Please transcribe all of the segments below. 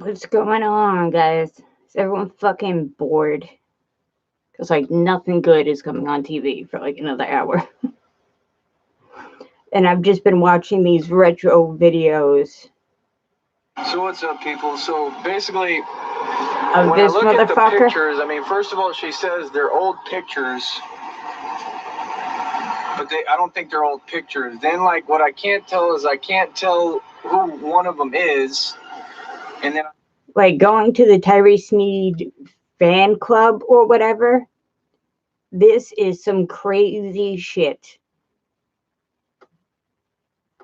What's going on, guys? Is everyone fucking bored? Because, like, nothing good is coming on TV for, like, another hour. And I've just been watching these retro videos. So what's up, people? So basically, of when this I look at the motherfucker. pictures, I mean, first of all, she says they're old pictures, but I don't think they're old pictures. Then, like, what I can't tell is I can't tell who one of them is, and then like going to the Tyrese Need fan club or whatever. This is some crazy shit.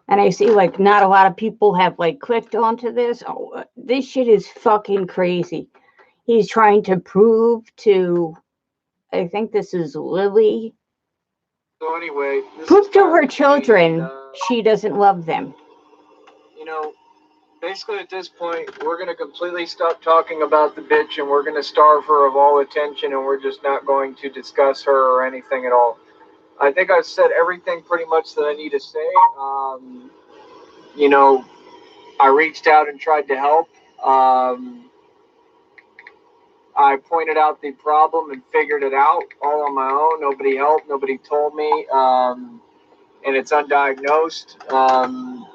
And I see, like, not a lot of people have, like, clicked onto this. Oh, this shit is fucking crazy. He's trying to prove to, I think this is Lily. So anyway, prove to her children she doesn't love them. You know, basically at this point, we're going to completely stop talking about the bitch and we're going to starve her of all attention and we're just not going to discuss her or anything at all. I think I've said everything pretty much that I need to say. You know, I reached out and tried to help. I pointed out the problem and figured it out all on my own. Nobody helped. Nobody told me. And it's undiagnosed. You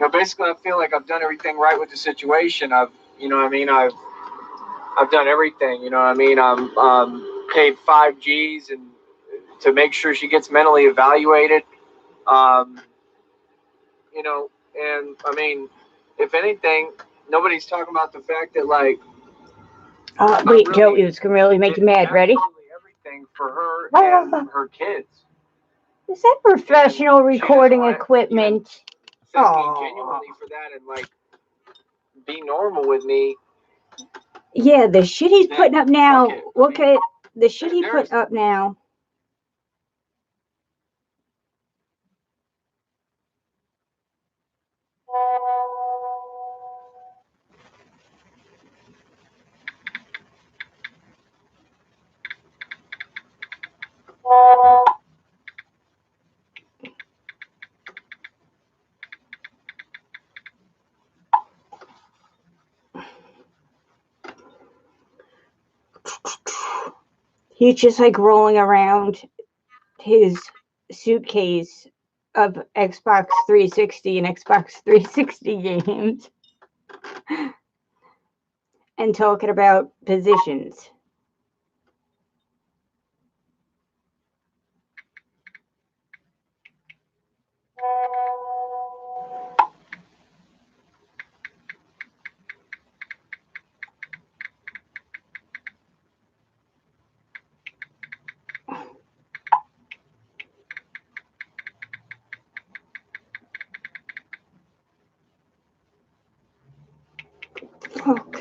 know, basically, I feel like I've done everything right with the situation. I've done everything. You know what I mean? I'm paid 5 G's and to make sure she gets mentally evaluated. You know, and I mean, if anything, nobody's talking about the fact that, like, wait, really, Joe, it's gonna really make you mad. Ready? Everything for her and her kids. Is that professional recording equipment? Thank me genuinely for that and, like, be normal with me. Yeah, the shit he's putting up now. Look at the shit he put up now. He's just, like, rolling around his suitcase of Xbox 360 and Xbox 360 games and talking about positions. Fuck.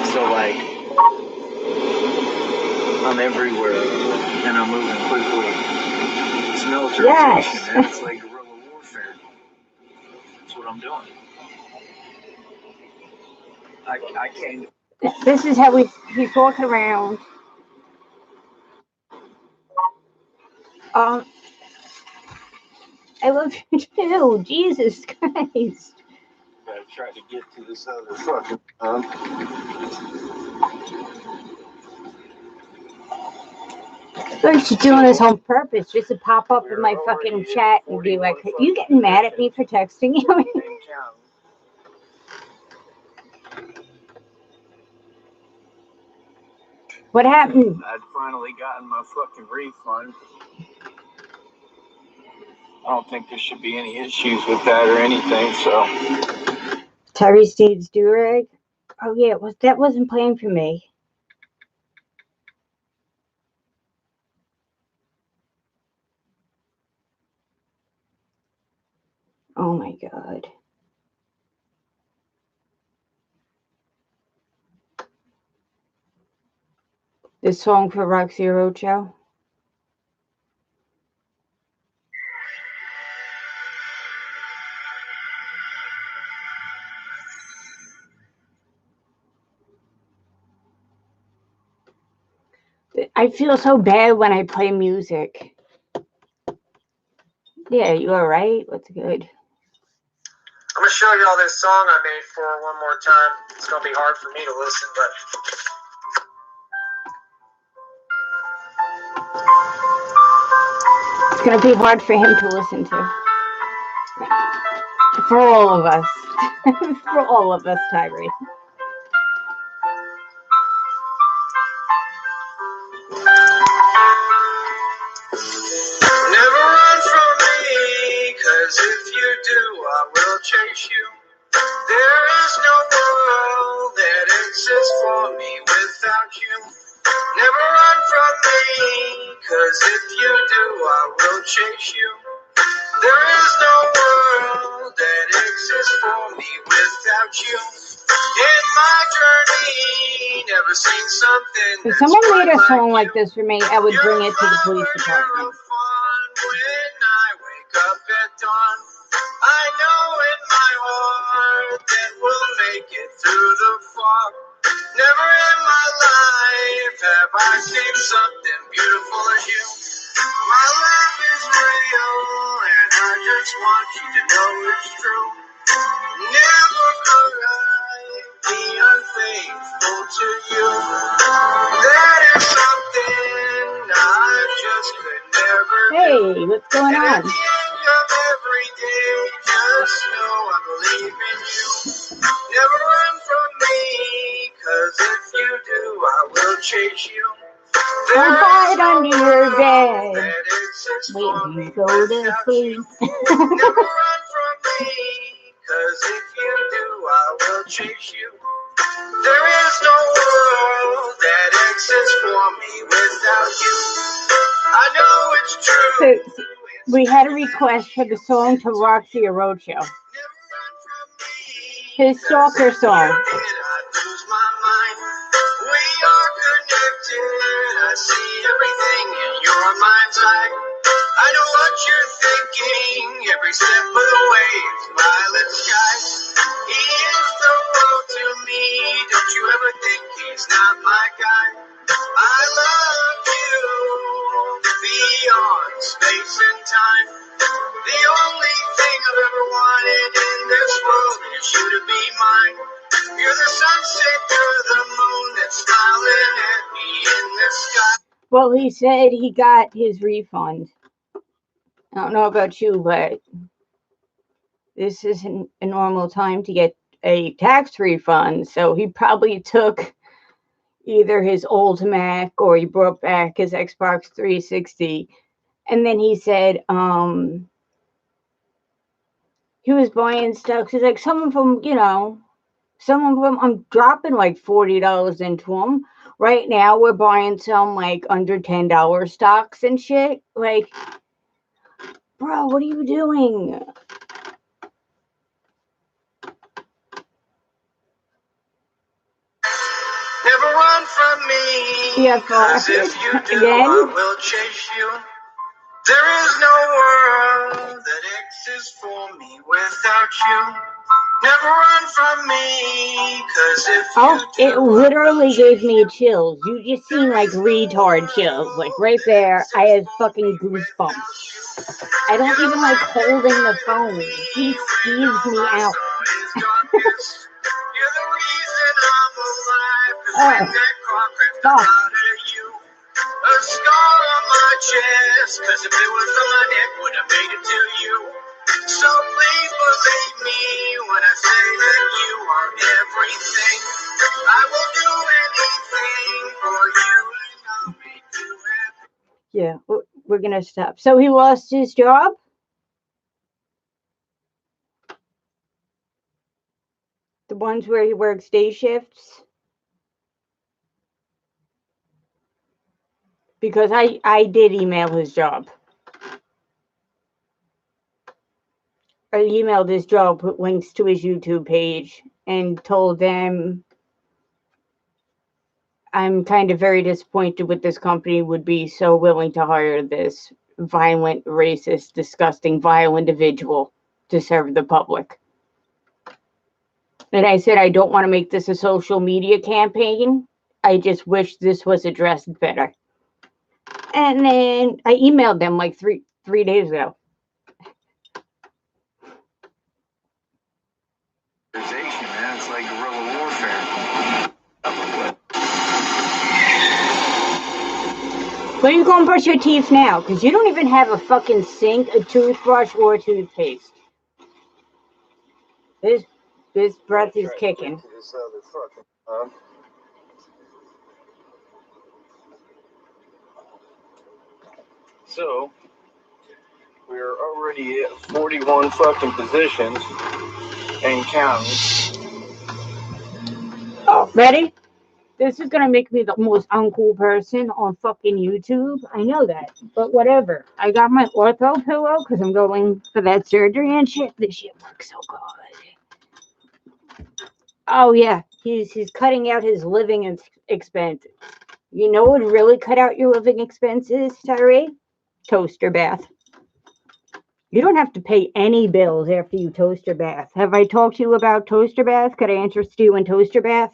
So, like, I'm everywhere and I'm moving quickly. It's militarization, and it's like guerrilla warfare. That's what I'm doing. I can't. This is how he's walking around. I love you too. Jesus Christ. Gotta try to get to this other fucking. Like she's doing this on purpose just to pop up in my fucking chat and be like, "Are you getting mad at me for texting you?" What happened? I'd finally gotten my fucking refund. I don't think there should be any issues with that or anything, so. Tyrese Need's do-rag? Oh yeah, that wasn't playing for me. Oh my god. This song for Roxy Roadshow? I feel so bad when I play music. Yeah, you all right? What's good? I'm going to show you all this song I made for her one more time. It's going to be hard for me to listen, but... It's going to be hard for him to listen to. For all of us. For all of us, Tyrese. Never run from me, 'cause if you do, I will chase you. There is no world that exists for me without you. Never run from me, 'cause if you do, I will chase you. There is no world that exists for me without you. In my journey, never seen something. If someone made a song like this for me, I would bring it to the police department. When I wake up at dawn, I know in my heart that we'll make it through the fog. Never in my life have I seen something beautiful as you. My love is real, and I just want you to know it's true. Never could I be unfaithful to you. That is something I just could never do. Hey, what's going And on? at the end of every day, just know I believe in you. Never run from me, 'cause if you do, I will chase you. I'll hide under your bed. That exists Wait for till me you go to without sleep. you. Never run from me, 'cause if you do, I will chase you. There is no world that exists for me without you. I know it's true. So, we had a request for the song to Roxy a Roadshow. Never run from me, His stalker song. I lose my mind. We are connected. I see everything in your mind's eye. I know what you're thinking. Every step of the way, violet skies. He is the world to me. Don't you ever think he's not my guy? I love you beyond space and time. The only thing I've ever wanted in this world is you to be mine. You're the sunset, you're the moon that's smiling at me in the sky. Well, he said he got his refund. I don't know about you, but this isn't a normal time to get a tax refund. So he probably took either his old Mac or he brought back his Xbox 360. And then he said he was buying stuff. He's like, some of them, some of them I'm dropping like $40 into them. Right now we're buying some like under $10 stocks and shit. Like, bro, what are you doing? Never run from me. Yeah, 'Cause if you do, again? I will chase you. There is no world that exists for me without you. Never run from me, 'cause if you do, It literally gave me chills. You just seen like retard chills. Like right there, I had fucking goosebumps. I don't even like holding the phone. He skeeves me out. You're the reason I'm alive, 'cause Oh, when that car crashed, I fuck. thought of you. A scar on my chest, 'cause if it was on my neck, would have made it to you. So please believe me when I say that you are everything. I will do anything for you, and I'll make you happy. Yeah, we're gonna stop. So he lost his job? The ones where he works day shifts? Because I did email his job. I emailed his job, put links to his YouTube page, and told them I'm kind of very disappointed with this company would be so willing to hire this violent, racist, disgusting, vile individual to serve the public. And I said, I don't want to make this a social media campaign. I just wish this was addressed better. And then I emailed them like three days ago. Man, it's like guerrilla warfare. Where you go and brush your teeth now? Because you don't even have a fucking sink, a toothbrush, or a toothpaste. This breath is kicking. So, we're already at 41 fucking positions and counting. Oh, ready? This is gonna make me the most uncool person on fucking YouTube. I know that, but whatever. I got my ortho pillow because I'm going for that surgery and shit. This shit looks so good. Oh yeah, he's cutting out his living expenses. You know what would really cut out your living expenses, Tyrese? Toaster bath. You don't have to pay any bills after you toaster bath. Have I talked to you about toaster bath? Could I interest you in toaster bath?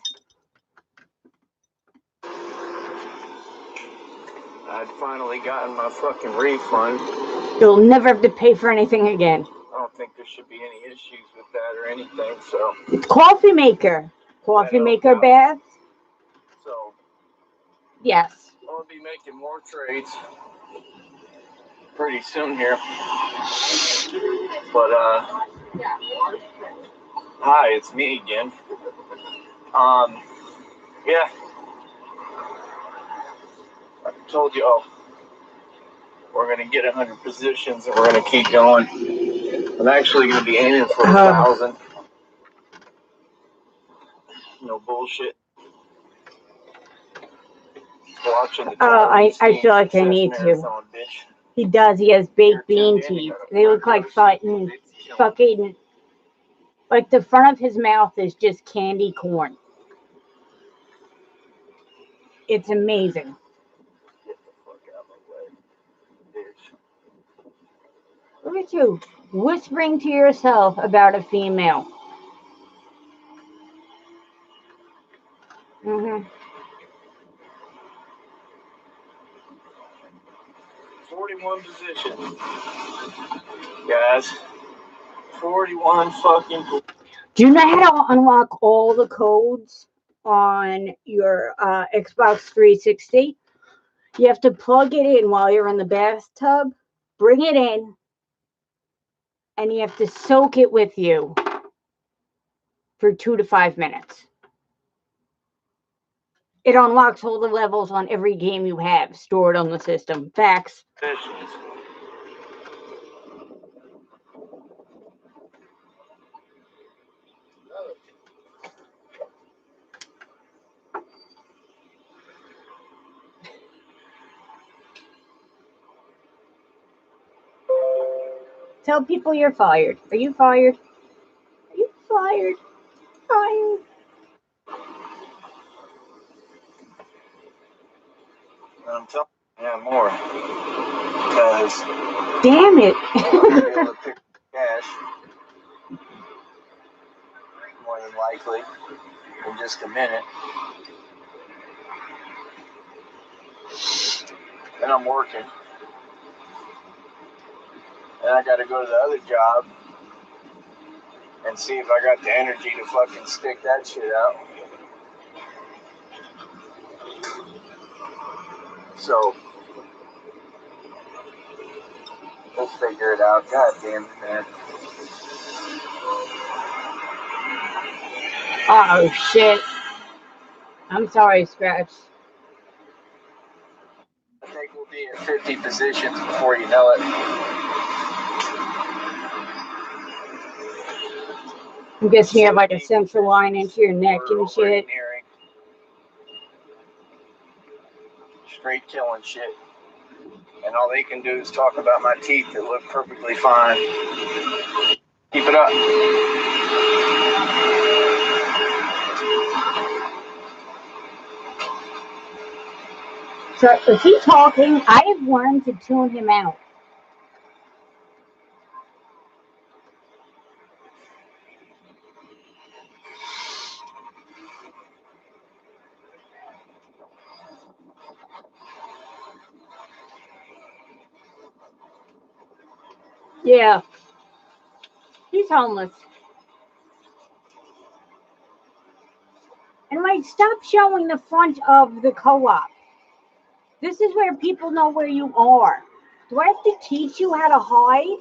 I'd finally gotten my fucking refund. You'll never have to pay for anything again. I don't think there should be any issues with that or anything, so. It's coffee maker. Coffee maker bath? So. Yes. I'll be making more trades pretty soon here. But, hi, it's me again. Yeah. I told you, we're going to get 100 positions and we're going to keep going. I'm actually going to be aiming for 1,000. No bullshit. Watching the I feel like I need to. Bitch. He does. He has baked bean teeth. They look like fucking, like the front of his mouth is just candy corn. It's amazing. Get the fuck out of my way, bitch. Look at you, whispering to yourself about a female. 41 positions. Guys. 41 fucking. Do you know how to unlock all the codes on your Xbox 360? You have to plug it in while you're in the bathtub, bring it in, and you have to soak it with you for 2 to 5 minutes. It unlocks all the levels on every game you have stored on the system. Facts. Tell people you're fired. Are you fired? Are you fired? Fired. I'm telling you, yeah, more. Because. Damn it. I'll be able to pick cash. More than likely. In just a minute. Then I'm working. And I gotta go to the other job. And see if I got the energy to fucking stick that shit out. So, we'll figure it out. God damn it, man. Oh, shit. I'm sorry, Scratch. I think we'll be at 50 positions before you know it. I'm guessing you have like a central line into your neck and shit. Straight killing shit. And all they can do is talk about my teeth that look perfectly fine. Keep it up. So if he's talking, I have learned to tune him out. Yeah, he's homeless. And like, stop showing the front of the co-op. This is where people know where you are. Do I have to teach you how to hide?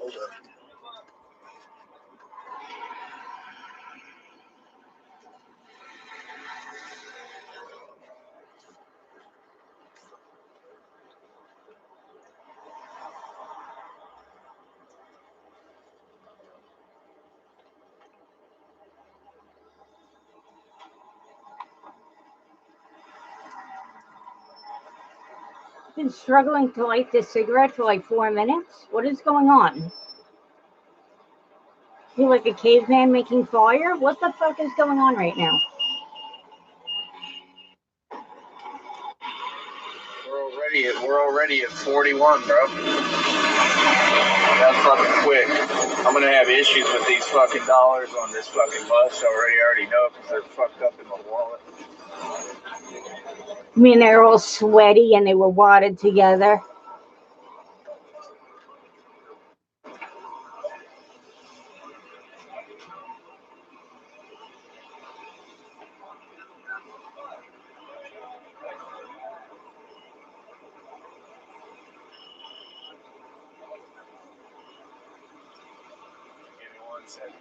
Been struggling to light this cigarette for like 4 minutes. What is going on? You like a caveman making fire? What the fuck is going on right now? We're already at 41, bro. That's fucking quick. I'm gonna have issues with these fucking dollars on this fucking bus already. I already know because they're fucked up in my wallet. I mean, they're all sweaty and they were wadded together. Give me 1 second.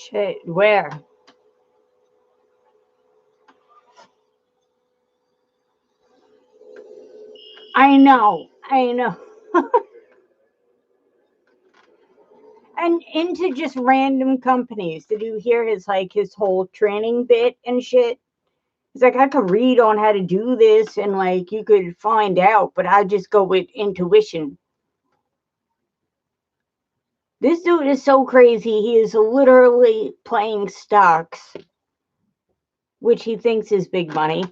Shit, where? I know. And into just random companies. Did you hear his whole training bit and shit? He's like, I could read on how to do this and like you could find out, but I just go with intuition. This dude is so crazy. He is literally playing stocks, which he thinks is big money.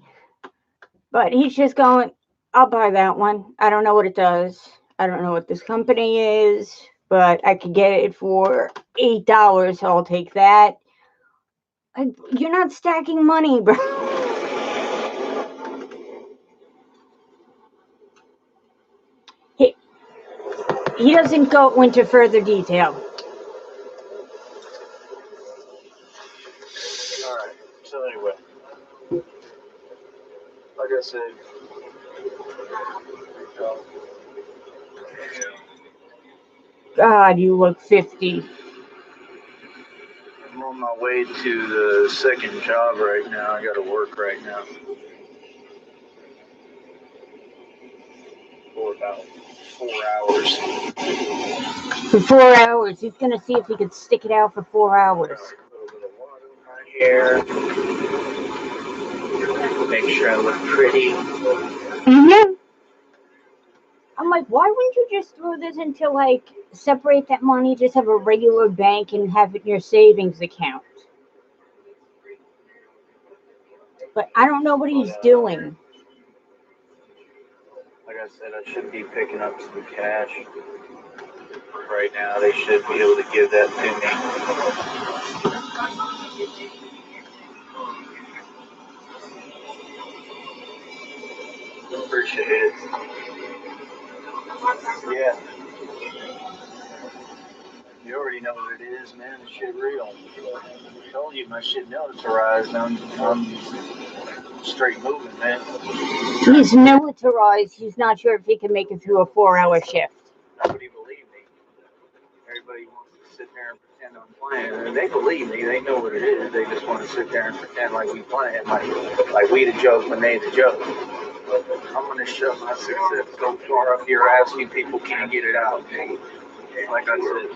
But he's just going, I'll buy that one. I don't know what it does. I don't know what this company is, but I could get it for $8. So I'll take that. You're not stacking money, bro. He doesn't go into further detail. Alright, so anyway. Like I said. God, you look 50. I'm on my way to the second job right now. I gotta work right now. For about 4 hours. For 4 hours. He's going to see if he could stick it out for 4 hours. A little bit of water in my hair. Make sure I look pretty. Mm-hmm. I'm like, why wouldn't you just throw this into, like, separate that money, just have a regular bank and have it in your savings account? But I don't know what he's doing. Like I said, I should be picking up some cash. Right now, they should be able to give that to me. Appreciate it. Yeah. You already know what it is, man. This shit real. I told you my shit militarized. I'm straight moving, man. He's militarized. He's not sure if he can make it through a 4-hour shift. Nobody believe me. Everybody wants to sit there and pretend I'm playing. And they believe me. They know what it is. They just want to sit there and pretend like we playing. Like we the joke when they the joke. I'm going to shove my success so far up your ass you people can't get it out. Like I said,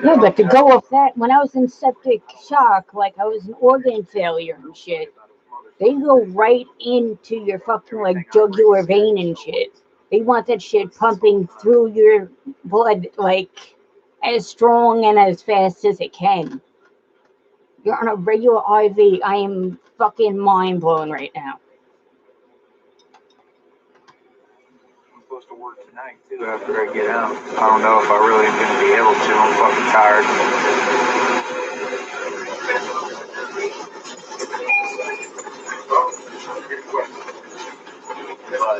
Yeah, but to go off that, when I was in septic shock, like I was an organ failure and shit, they go right into your fucking like jugular vein and shit. They want that shit pumping through your blood like as strong and as fast as it can. You're on a regular IV. I am fucking mind blown right now. I'm supposed to work tonight too after I get out. I don't know if I really am going to be able to. I'm fucking tired.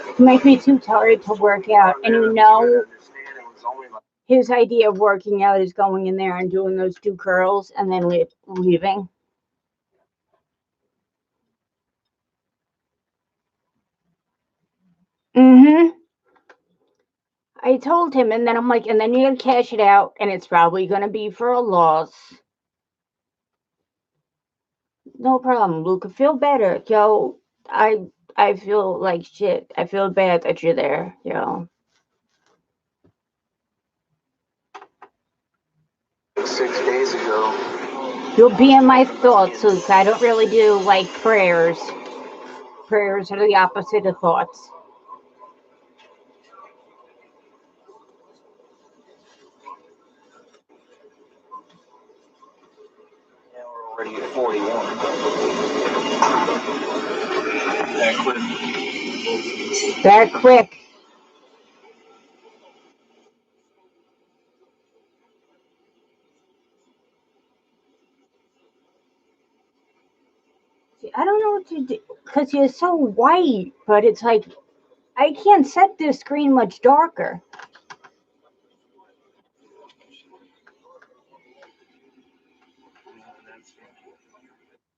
It makes me too tired to work out. And you know, his idea of working out is going in there and doing those 2 curls and then leaving. I told him, and then I'm like, and then you're gonna cash it out, and it's probably gonna be for a loss. No problem, Luca. Feel better, yo. I feel like shit. I feel bad that you're there, yo. 6 days ago. You'll be in my thoughts, Luca. I don't really do like prayers. Prayers are the opposite of thoughts. Now we're already at 41. That quick. That quick. See, I don't know what to do because you're so white, but it's like I can't set this screen much darker.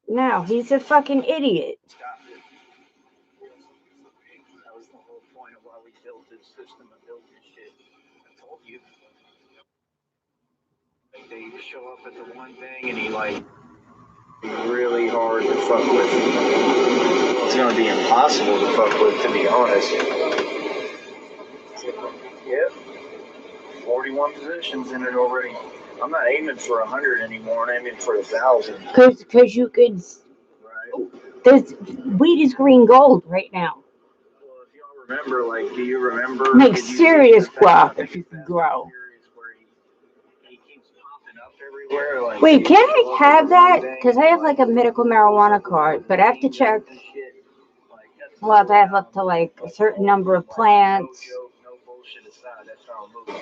No, he's a fucking idiot. Stop it. That was the whole point of why we built this system and built this shit. I told you. Like they show up at the one thing and he like really hard to fuck with. It's gonna be impossible to fuck with, to be honest. Yep. 41 positions in it already. I'm not aiming for 100 anymore. I'm aiming for 1,000. Because you could. Right. This weed is green gold right now. Well, if y'all remember, like, do you remember? Like serious guap if you could grow. He keeps popping up everywhere. Like, wait, can I have that? Because I have like a medical marijuana card, but I have to check. Well, I have up to like a certain number of plants. No bullshit aside, that's how I'm moving.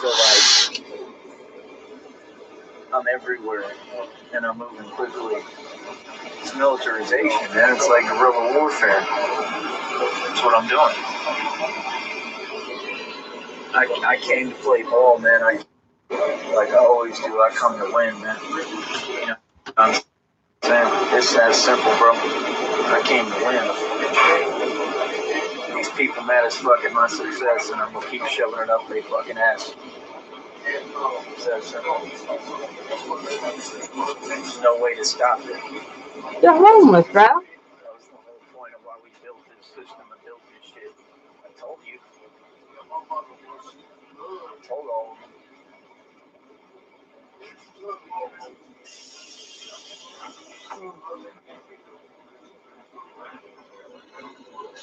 So, like, I'm everywhere, and I'm moving quickly. It's militarization, man. It's like guerrilla warfare. That's what I'm doing. I came to play ball, man. Like I always do. I come to win, man. You know, I'm saying it's that simple, bro. I came to win. These people mad as fuck at my success, and I'm gonna keep shoving it up their fucking ass. It's that simple. There's no way to stop it. You're homeless, bro. That was the whole point of why we built this system and built this shit. I told you. I told all of them.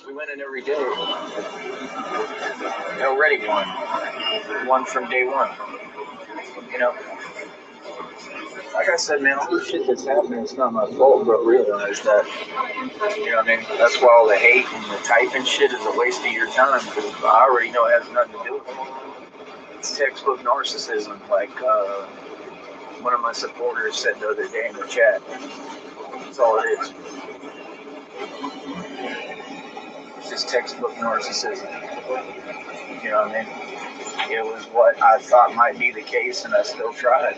We win it every day. I already won. Won from day one. You know? Like I said, man, all the shit that's happening is not my fault, but realize that. You know what I mean? That's why all the hate and the typing shit is a waste of your time, because I already know it has nothing to do with it. It's textbook narcissism, like one of my supporters said the other day in the chat. That's all it is. It's just textbook narcissism. You know what I mean? It was what I thought might be the case, and I still tried.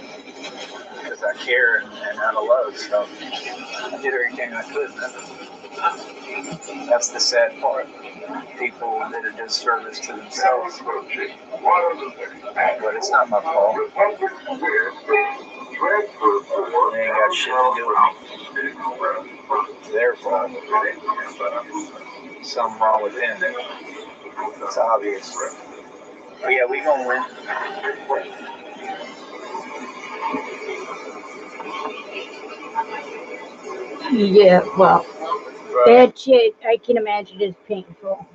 Because I care and out of love, so I did everything I could, man. That's the sad part. People did a disservice to themselves. But it's not my fault. They ain't got shit to do with me. It's their fault. Something wrong with them. It's obvious. But yeah, we gonna win. Yeah, well, that shit I can imagine is painful.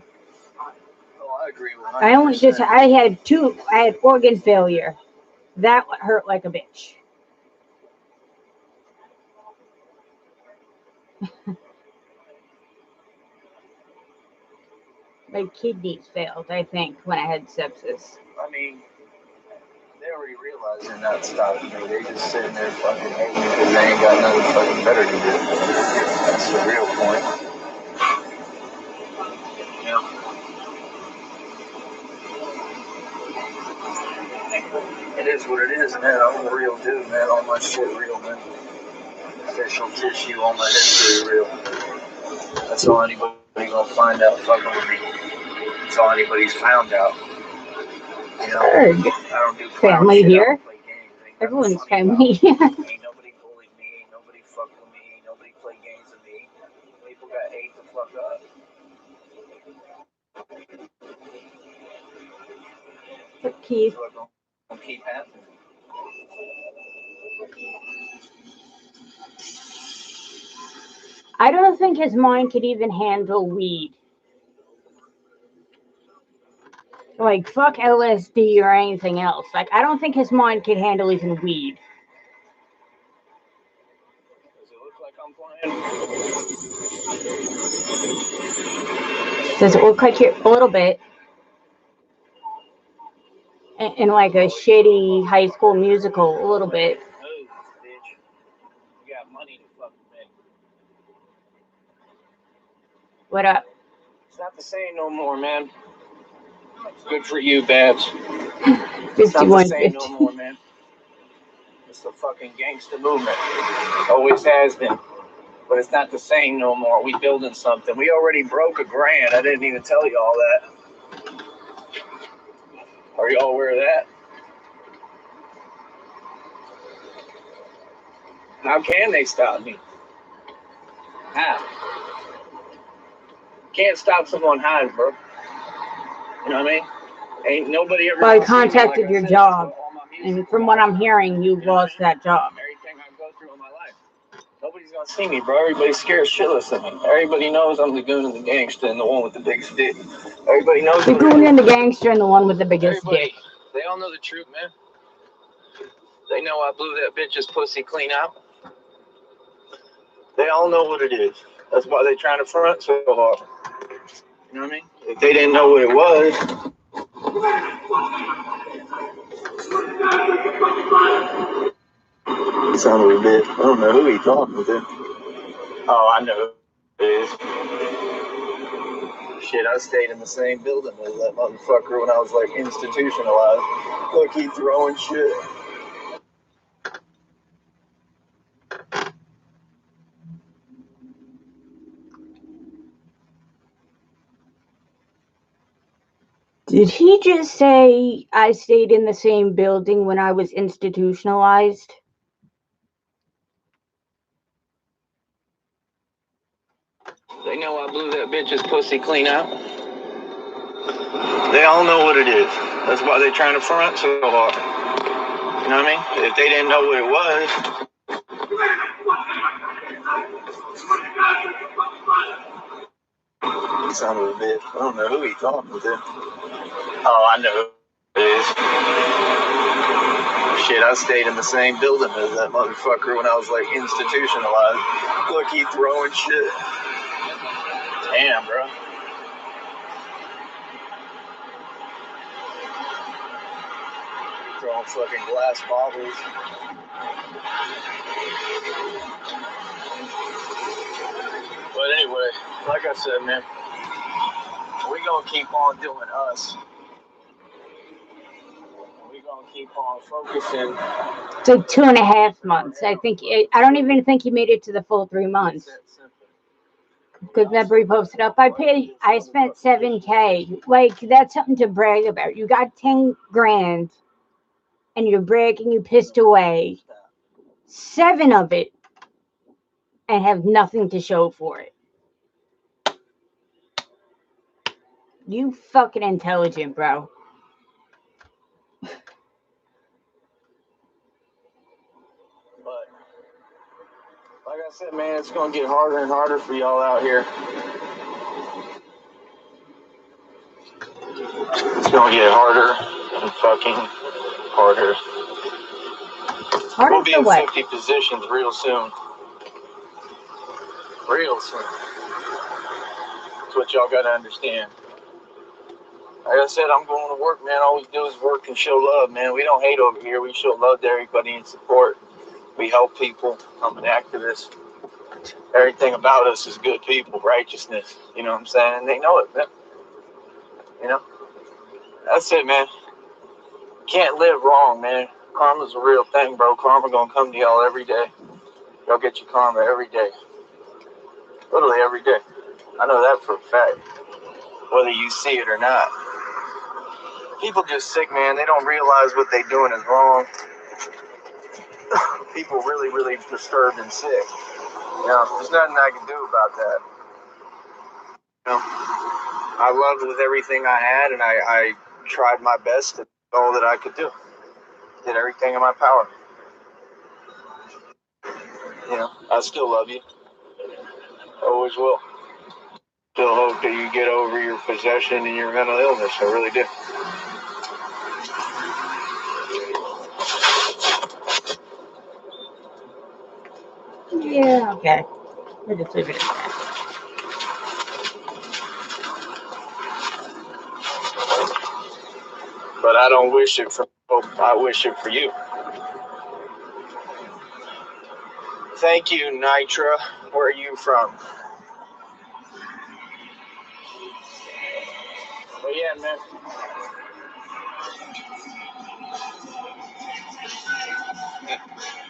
Oh, I agree with 100%. I had organ failure. That hurt like a bitch. My kidneys failed, I think, when I had sepsis. I mean, they already already realize they're not stopping me. They just sitting there fucking hating me because they ain't got nothing fucking better to do. That's the real point. Yeah. It is what it is, man. I'm a real dude, man. All my shit real, man. Official tissue, all my history real. That's all anybody gonna find out fucking with me. That's all anybody's found out. You know, Heard. I don't do Family shit. here. I don't play games. Ain't Everyone's family. Ain't nobody bullied me. Ain't nobody fucked with me. Ain't nobody play games with me. People got ate the fuck up. But Keith, So it's gonna keep happening. I don't think his mind could even handle weed. Like, fuck LSD or anything else. Like, I don't think his mind could handle even weed. Does it look like I'm playing? Does it look like you're a little bit in like a shitty high school musical? A little bit. Moves, bitch. You got money to fucking make. What up? It's not the same no more, man. Good for you, Babs. It's not the 51 same no more, man. It's the fucking gangster movement. Always has been. But it's not the same no more. We building something. We already broke $1,000. I didn't even tell you all that. Are you all aware of that? How can they stop me? How? Can't stop someone hiding, bro. You know what I mean? Ain't nobody ever. Well, I contacted your job, and from what I'm hearing, you lost that job. Everything I go through in my life. Nobody's gonna see me, bro. Everybody's scared shitless of me. Everybody knows I'm the goon and the gangster and the one with the big stick. Everybody knows The goon and the gangster and the one with the biggest dick. They all know the truth, man. They know I blew that bitch's pussy clean out. They all know what it is. That's why they trying to front so hard. You know what I mean? If they didn't know what it was. Son of a bitch. I don't know who he talking to. Oh, I know who it is. Shit, I stayed in the same building as that motherfucker when I was like institutionalized. Look, he throwing shit. Did he just say I stayed in the same building when I was institutionalized? They know I blew that bitch's pussy clean out. They all know what it is. That's why they trying to front so hard. You know what I mean? If they didn't know what it was. Son of a bitch. I don't know who he talking to. Oh, I know who it is. Shit, I stayed in the same building as that motherfucker when I was like institutionalized. Look, he throwing shit. Damn, bro. Throwing fucking glass bottles. But anyway, like I said, man, we gonna keep on doing us. We gonna keep on focusing. It's like 2.5 months. I don't even think he made it to the full 3 months. Because remember he posted up, I spent $7,000. Like, that's something to brag about. You got 10 grand and you're bragging you pissed away 7 of it and have nothing to show for it. You fucking intelligent, bro. But like I said, man, it's gonna get harder and harder for y'all out here. It's gonna get harder and fucking harder. We'll be in 50 positions real soon. Real soon. That's what y'all gotta understand. Like I said, I'm going to work, man. All we do is work and show love, man. We don't hate over here. We show love to everybody and support. We help people. I'm an activist. Everything about us is good people, righteousness. You know what I'm saying? They know it, man. You know? That's it, man. Can't live wrong, man. Karma's a real thing, bro. Karma gonna come to y'all every day. Y'all get your karma every day. Literally every day. I know that for a fact. Whether you see it or not. People just sick, man. They don't realize what they doing is wrong. People really, really disturbed and sick. You know, there's nothing I can do about that. You know, I loved with everything I had, and I tried my best to do all that I could do. Did everything in my power. You know, I still love you. Always will. Still hope that you get over your possession and your mental illness. I really do. Yeah, okay. We'll just leave it at that. But I don't wish it for hope. I wish it for you. Thank you, Nitra. Where are you from? But yeah, man.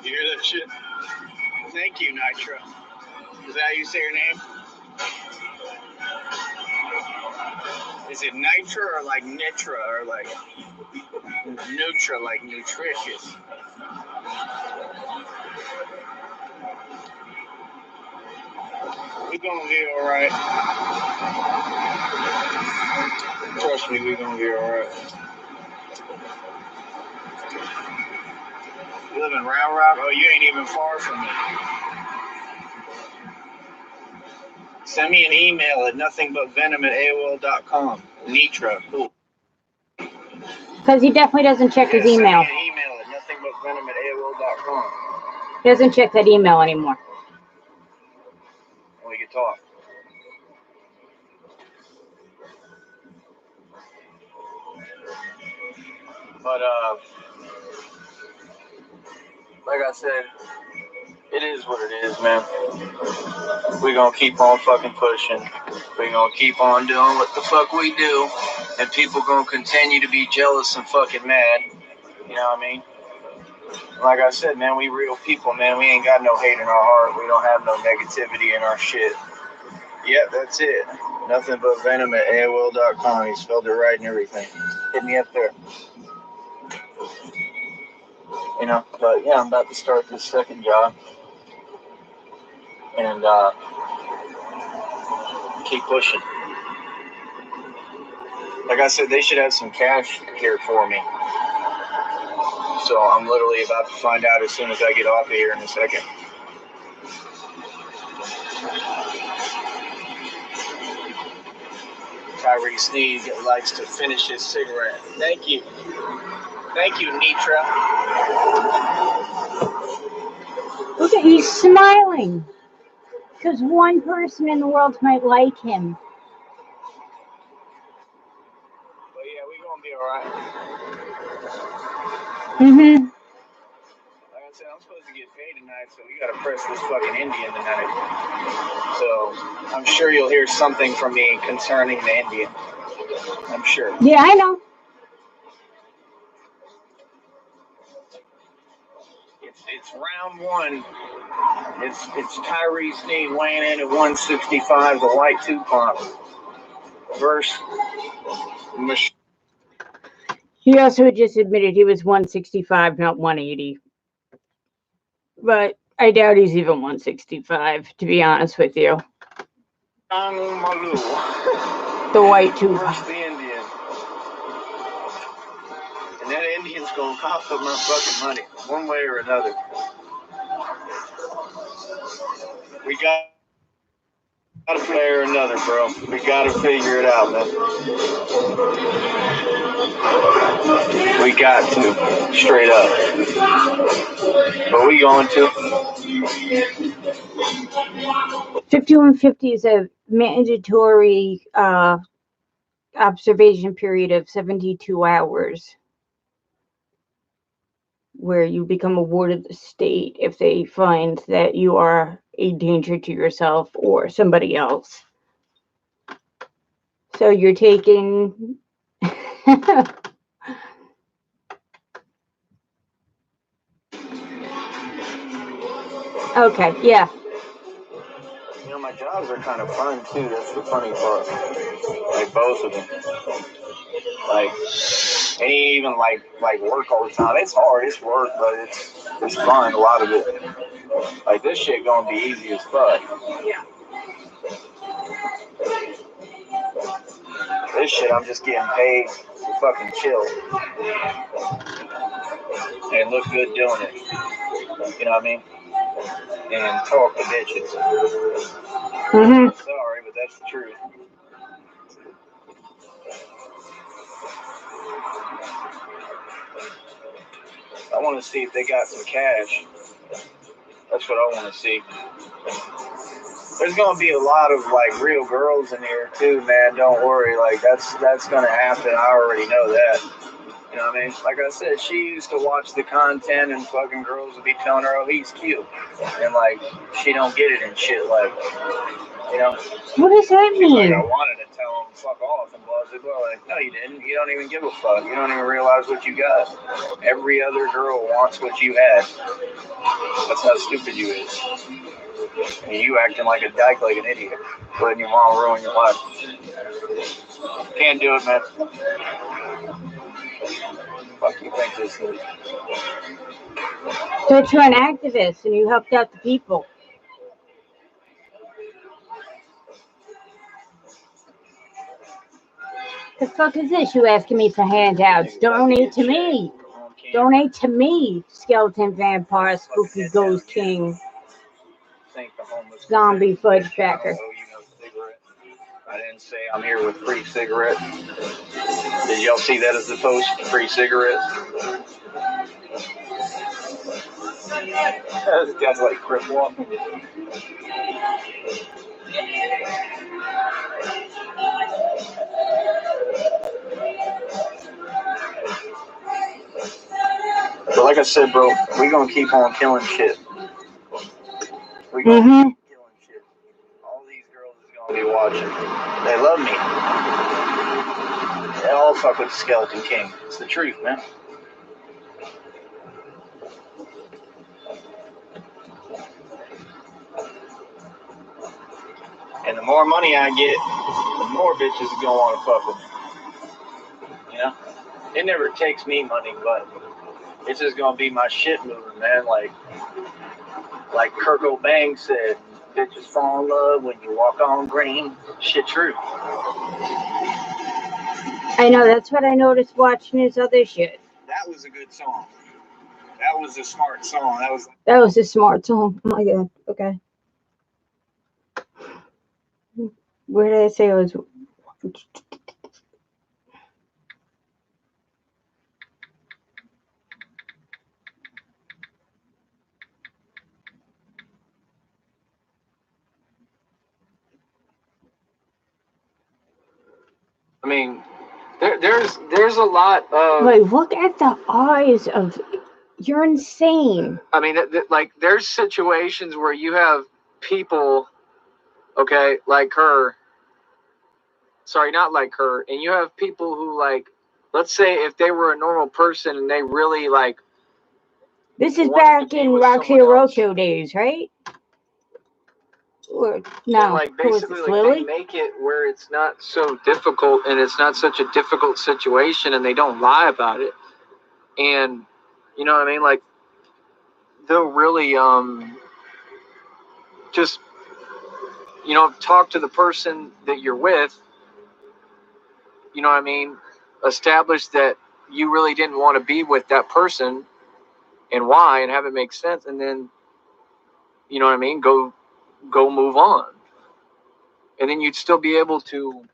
You hear that shit? Thank you, Nitra. Is that how you say your name? Is it Nitra or like Nitra or like Nutra, like nutritious? We gonna be alright. Trust me, we gonna be alright. You live in Round Rock? Oh, you ain't even far from me. Send me an email at nothingbutvenom@AOL.com. Nitra, cool. Because he definitely doesn't check his email. Send me an email at nothingbutvenom@AOL.com. He doesn't check that email anymore. We can talk. But like I said, it is what it is, man. We gonna keep on fucking pushing. We gonna keep on doing what the fuck we do, and people gonna continue to be jealous and fucking mad. You know what I mean? Like I said, man, we real people, man. We ain't got no hate in our heart. We don't have no negativity in our shit. Yep, that's it. Nothing but venom at AOL.com. He spelled it right and everything. Hit me up there. You know, but yeah, I'm about to start this second job. And keep pushing. Like I said, they should have some cash here for me. So I'm literally about to find out as soon as I get off of here in a second. Tyrese Need likes to finish his cigarette. Thank you. Thank you, Nitra. Look at, he's smiling. Because one person in the world might like him. But yeah, we gonna be alright. Mm-hmm. Like I said, I'm supposed to get paid tonight, so we gotta press this fucking Indian tonight. So I'm sure you'll hear something from me concerning the Indian. I'm sure. Yeah, I know. It's round one. It's Tyrese Need weighing in at 165, the white Tupac. Versus He also just admitted he was 165, not 180. But I doubt he's even 165, to be honest with you. The white Tupac. Versus the Indian. And that Indian's gonna cost up my fucking money, one way or another. We got to play or another, bro. We gotta figure it out, man. We got to, straight up. But we going to. 5150 is a mandatory observation period of 72 hours where you become a ward of the state if they find that you are a danger to yourself or somebody else. So you're taking... Okay, yeah. You know, my jobs are kind of fun too. That's the funny part. Like both of them. Like, and even like work all the time. It's hard. It's work, but it's fun. A lot of it. Like this shit gonna be easy as fuck. Yeah. This shit, I'm just getting paid to fucking chill and look good doing it. You know what I mean? And talk to bitches. Mm-hmm. Sorry, but that's the truth. I want to see if they got some cash. That's what I want to see. There's gonna be a lot of like real girls in here too, man. Don't worry. Like that's gonna happen. I already know that. You know what I mean? Like I said, she used to watch the content and fucking girls would be telling her, oh, he's cute. And like, she don't get it and shit. Like, you know? What does that She's like, mean? I wanted to tell him fuck off and blah, blah, blah. Like, no, you didn't. You don't even give a fuck. You don't even realize what you got. Every other girl wants what you had. That's how stupid you is. And you acting like a dyke, like an idiot. Letting your mom ruin your life. Can't do it, man. Fuck you think this is? So you're an activist and you helped out the people. The fuck is this? You asking me for handouts? Donate to me. Donate to me. Skeleton vampire, spooky ghost king, zombie fudge backer. I didn't say I'm here with free cigarettes. Did y'all see that as the post? Free cigarettes? This guy's like crip walking. But like I said, bro, we gonna keep on killing shit. We gonna keep killing shit. All these girls is gonna be watching. They love me. They all fuck with the Skeleton King. It's the truth, man. And the more money I get, the more bitches are gonna want to fuck with me. You know? It never takes me money, but it's just gonna be my shit moving, man. Like Kurt Cobain said, bitches fall in love when you walk on green. Shit true. I know, that's what I noticed watching his other shit. That was a good song. That was a smart song. That was a smart song. Oh my god. Okay. Where did I say it was? I mean, there's a lot of... Like, look at the eyes of... You're insane. I mean, like, there's situations where you have people, okay, like her. Sorry, not like her. And you have people who, like, let's say if they were a normal person and they really, like... This is back in Roxy Orocho days, right? Or, no, and like basically like they make it where it's not so difficult and it's not such a difficult situation and they don't lie about it. And you know what I mean? Like they'll really just, you know, talk to the person that you're with, you know what I mean? Establish that you really didn't want to be with that person and why, and have it make sense, and then, you know what I mean, go move on. And then you'd still be able to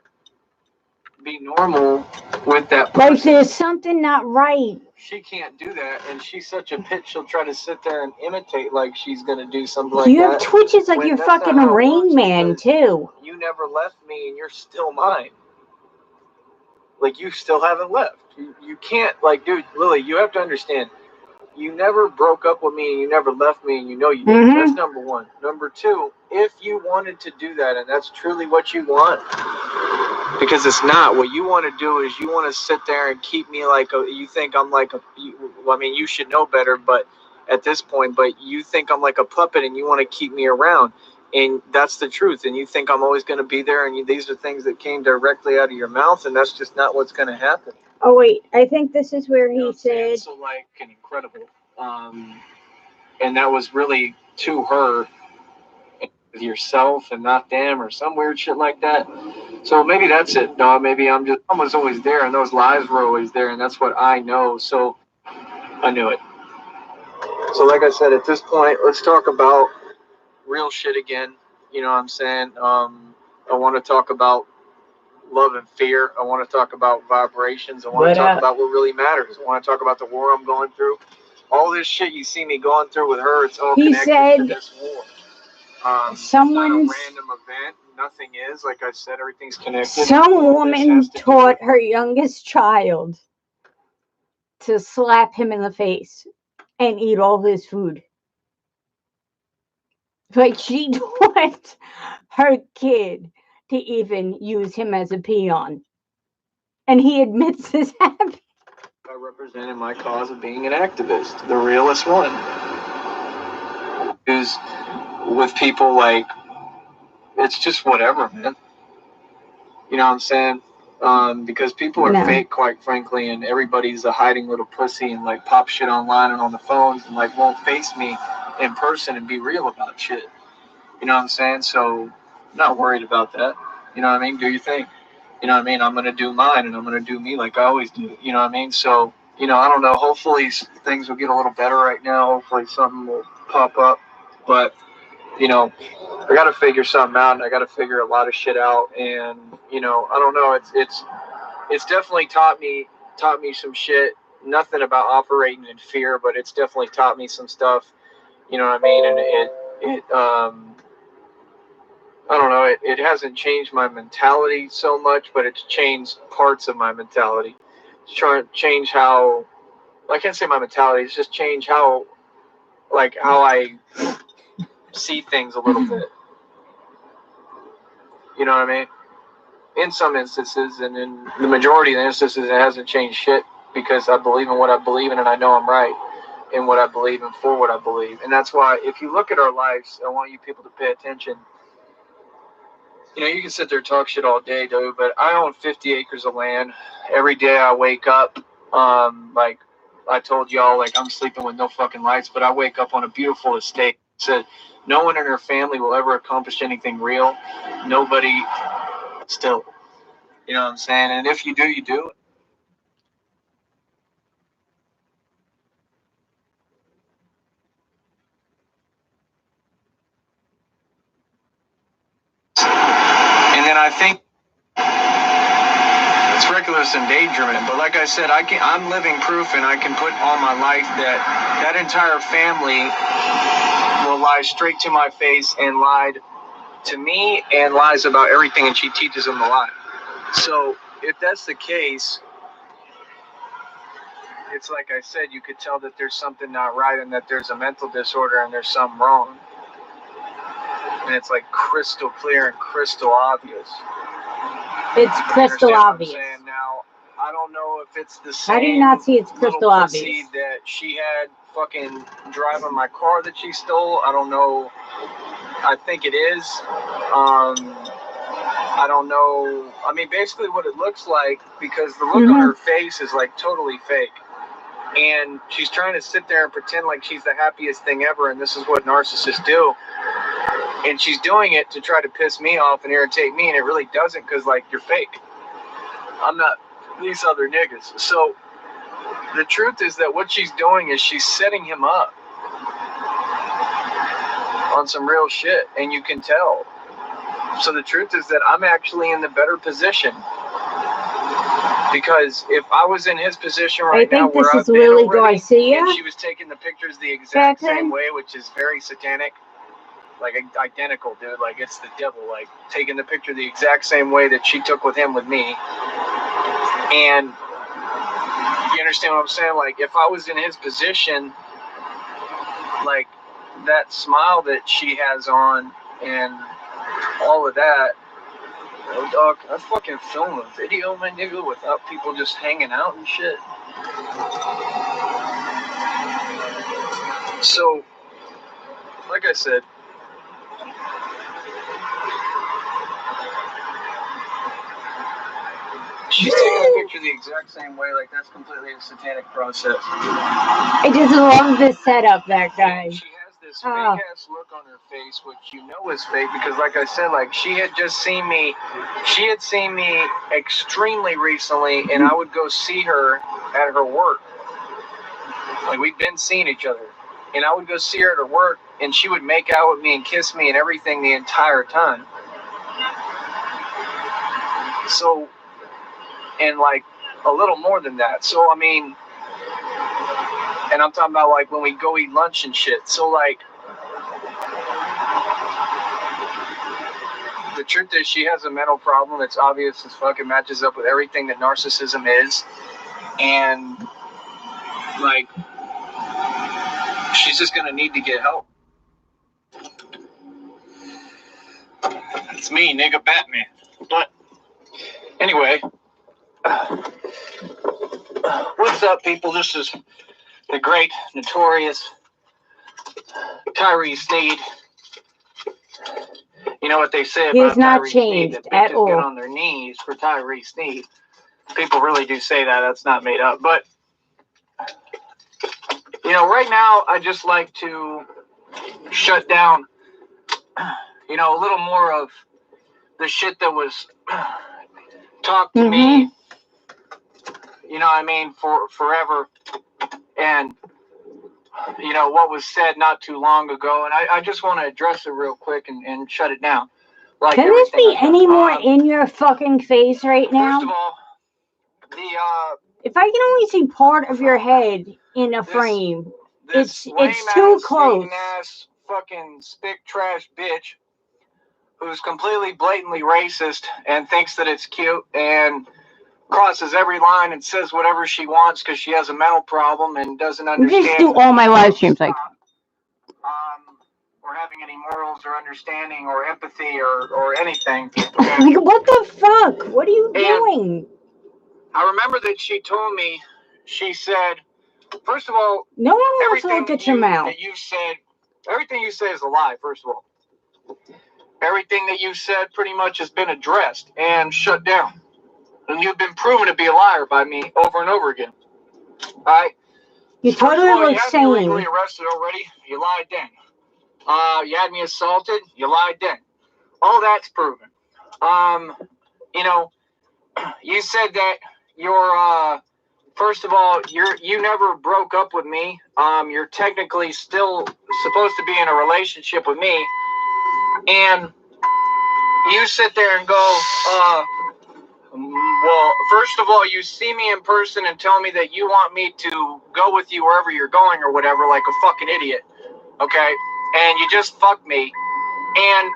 be normal with that person. Like there's something not right. She can't do that, and she's such a bitch, she'll try to sit there and imitate like she's going to do something like that. You have twitches like you're fucking Rain Man, too. You never left me, and you're still mine. Like, you still haven't left. You can't, like, dude, Lily, you have to understand. You never broke up with me and you never left me, and you know you didn't. That's number one. Number two, if you wanted to do that and that's truly what you want, because it's not, what you want to do is you want to sit there and keep me like you think I'm like I mean, you should know better, but at this point, but you think I'm like a puppet and you want to keep me around, and that's the truth, and you think I'm always going to be there, and these are things that came directly out of your mouth, and that's just not what's going to happen. Oh wait, I think this is where he said, so like an incredible, and that was really to her, with yourself and not them, or some weird shit like that. So maybe that's it. No, maybe I was always there, and those lies were always there, and that's what I know. So I knew it. So like I said, at this point, let's talk about real shit again. You know what I'm saying? I want to talk about love and fear. I want to talk about vibrations. I want to talk about what really matters. I want to talk about the war I'm going through. All this shit you see me going through with her, it's all connected to this war. Someone's not a random event. Nothing is. Like I said, everything's connected. Some woman taught her youngest child to slap him in the face and eat all his food. Like, she taught her kid to even use him as a peon. And he admits this happened. I represented my cause of being an activist, the realest one. Who's with people like, it's just whatever, man. You know what I'm saying? Because people are fake, quite frankly, and everybody's a hiding little pussy and like pop shit online and on the phones and like won't face me in person and be real about shit. You know what I'm saying? So, not worried about that. You know what I mean? Do your thing. You know what I mean? I'm going to do mine, and I'm going to do me like I always do. You know what I mean? So, you know, I don't know. Hopefully things will get a little better right now. Hopefully something will pop up. But, you know, I got to figure something out, and I got to figure a lot of shit out. And, you know, I don't know. It's definitely taught me some shit. Nothing about operating in fear, but it's definitely taught me some stuff. You know what I mean? And it I don't know, it hasn't changed my mentality so much, but it's changed parts of my mentality. It's trying to change how, I can't say my mentality, it's just changed how I see things a little bit. You know what I mean? In some instances, and in the majority of the instances, it hasn't changed shit, because I believe in what I believe in, and I know I'm right in what I believe in for what I believe. And that's why, if you look at our lives, I want you people to pay attention. You know, you can sit there and talk shit all day, dude, but I own 50 acres of land. Every day I wake up, like I told y'all, like I'm sleeping with no fucking lights, but I wake up on a beautiful estate. Said no one in her family will ever accomplish anything real. Nobody still. You know what I'm saying? And if you do, you do it. And then I think it's reckless endangerment, but like I said, I'm living proof, and I can put on my life that entire family will lie straight to my face and lied to me and lies about everything, and she teaches them to lie. So if that's the case, it's like I said, you could tell that there's something not right, and that there's a mental disorder, and there's something wrong. And it's like crystal clear and crystal obvious. It's crystal obvious. Now, I don't know if it's the same. How do you not see it's crystal obvious? That she had fucking driving my car that she stole. I don't know. I think it is. I don't know. I mean, basically what it looks like, because the look on her face is like totally fake. And she's trying to sit there and pretend like she's the happiest thing ever, and this is what narcissists do. And she's doing it to try to piss me off and irritate me, and it really doesn't, because, like, you're fake. I'm not these other niggas. So the truth is that what she's doing is she's setting him up on some real shit, and you can tell. So the truth is that I'm actually in the better position, because if I was in his position right now, where I've been already, and she was taking the pictures the exact same way, which is very satanic, like identical, dude, like it's the devil, like taking the picture the exact same way that she took with him with me, And you understand what I'm saying? Like, if I was in his position, like, that smile that she has on and all of that, oh, dog, I fucking film a video, my nigga, without people just hanging out and shit. So, like I said, she's taking a picture the exact same way, like that's completely a satanic process. I just love this setup, that guy. She has this fake ass look on her face, which you know is fake because, like I said, like she had seen me extremely recently, and I would go see her at her work. Like, we'd been seeing each other, and I would go see her at her work, and she would make out with me and kiss me and everything the entire time. So, and like a little more than that. So, I mean, and I'm talking about like when we go eat lunch and shit. So, like, the truth is she has a mental problem. It's obvious as fucking matches up with everything that narcissism is. And, like, she's just gonna need to get help. It's me, nigga, Batman. But anyway, what's up, people? This is the great, notorious Tyrese Need. You know what they say about He's not Tyrese changed Need, that at bitches all. get on their knees for Tyrese Need. People really do say that. That's not made up. But, you know, right now, I just like to shut down, you know, a little more of the shit that was talked to me, you know what I mean, for forever. And, you know, what was said not too long ago. And I just want to address it real quick and shut it down. Like, can this be any more in your fucking face right now? First of all, if I can only see part of your head in a frame, it's too close. Ass fucking spick trash bitch who's completely blatantly racist and thinks that it's cute and crosses every line and says whatever she wants because she has a mental problem and doesn't understand. Just do all my live streams like or having any morals or understanding or empathy or anything. Like, what the fuck? What are you doing? I remember that she told me, she said, first of all, no one wants to look at your mouth. That you said, everything you say is a lie, first of all. Everything that you said pretty much has been addressed and shut down. And you've been proven to be a liar by me over and over again. All right? You totally look sane. You had me legally arrested already. You lied then. You had me assaulted. You lied then. All that's proven. You know, you said that you're, first of all, you never broke up with me. You're technically still supposed to be in a relationship with me. And you sit there and go, well, first of all, you see me in person and tell me that you want me to go with you wherever you're going or whatever, like a fucking idiot. Okay? And you just fucked me. And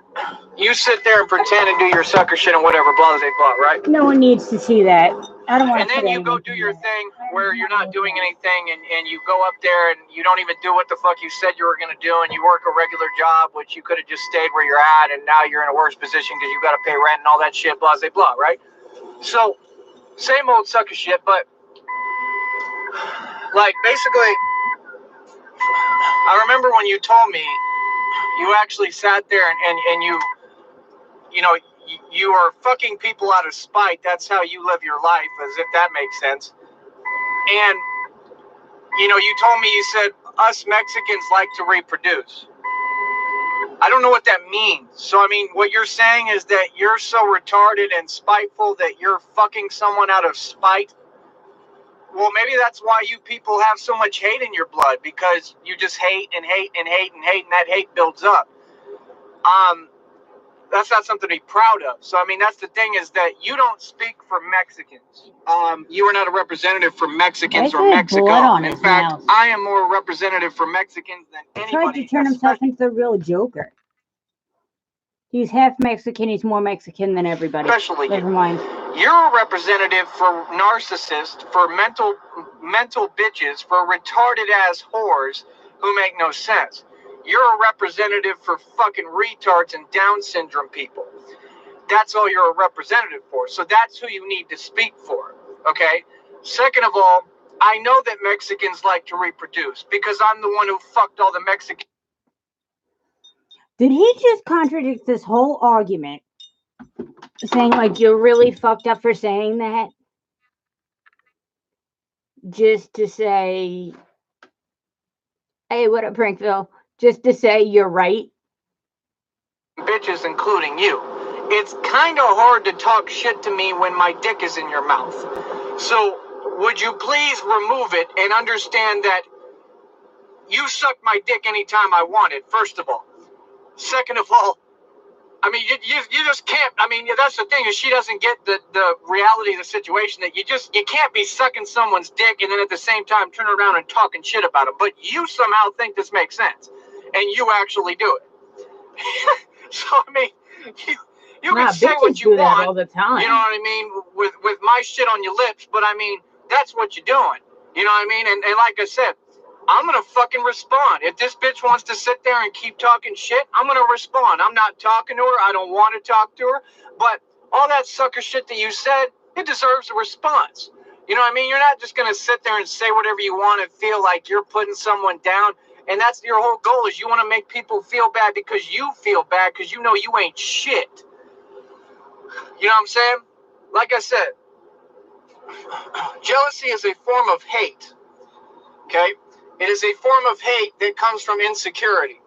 you sit there and pretend and do your sucker shit and whatever, blah, blah, blah, right? No one needs to see that. I don't want to. And then you go do your thing where you're not doing anything and you go up there and you don't even do what the fuck you said you were going to do and you work a regular job, which you could have just stayed where you're at and now you're in a worse position because you got to pay rent and all that shit, blah, blah, blah, right? So, same old sucker shit, but, like, basically, I remember when you told me, you actually sat there and you know, you are fucking people out of spite. That's how you live your life, as if that makes sense. And, you know, you told me, you said, us Mexicans like to reproduce. I don't know what that means. So, I mean, what you're saying is that you're so retarded and spiteful that you're fucking someone out of spite. Well, maybe that's why you people have so much hate in your blood, because you just hate and hate and hate and hate, and that hate builds up. That's not something to be proud of. So, I mean, that's the thing, is that you don't speak for Mexicans. You are not a representative for Mexicans or Mexico. In fact, I am more a representative for Mexicans than anybody. He tried to turn himself into the real Joker. He's half Mexican. He's more Mexican than everybody. Especially Never you. mind. You're a representative for narcissists, for mental bitches, for retarded ass whores who make no sense. You're a representative for fucking retards and Down syndrome people. That's all you're a representative for. So that's who you need to speak for. Okay? Second of all, I know that Mexicans like to reproduce because I'm the one who fucked all the Mexicans. Did he just contradict this whole argument? Saying, like, you're really fucked up for saying that? Just to say, hey, what up, Prankville? Just to say you're right? Bitches, including you. It's kind of hard to talk shit to me when my dick is in your mouth. So, would you please remove it and understand that you suck my dick anytime I want it, first of all. Second of all, I mean, you just can't. I mean, that's the thing, is she doesn't get the reality of the situation, that you can't be sucking someone's dick and then at the same time turn around and talking shit about them. But you somehow think this makes sense, and you actually do it. So, I mean, you can say what you want all the time. You know what I mean? With my shit on your lips, but I mean, that's what you're doing. You know what I mean? And like I said, I'm going to fucking respond. If this bitch wants to sit there and keep talking shit, I'm going to respond. I'm not talking to her. I don't want to talk to her. But all that sucker shit that you said, it deserves a response. You know what I mean? You're not just going to sit there and say whatever you want and feel like you're putting someone down. And that's your whole goal, is you want to make people feel bad because you feel bad because you know you ain't shit. You know what I'm saying? Like I said, jealousy is a form of hate. Okay? It is a form of hate that comes from insecurity.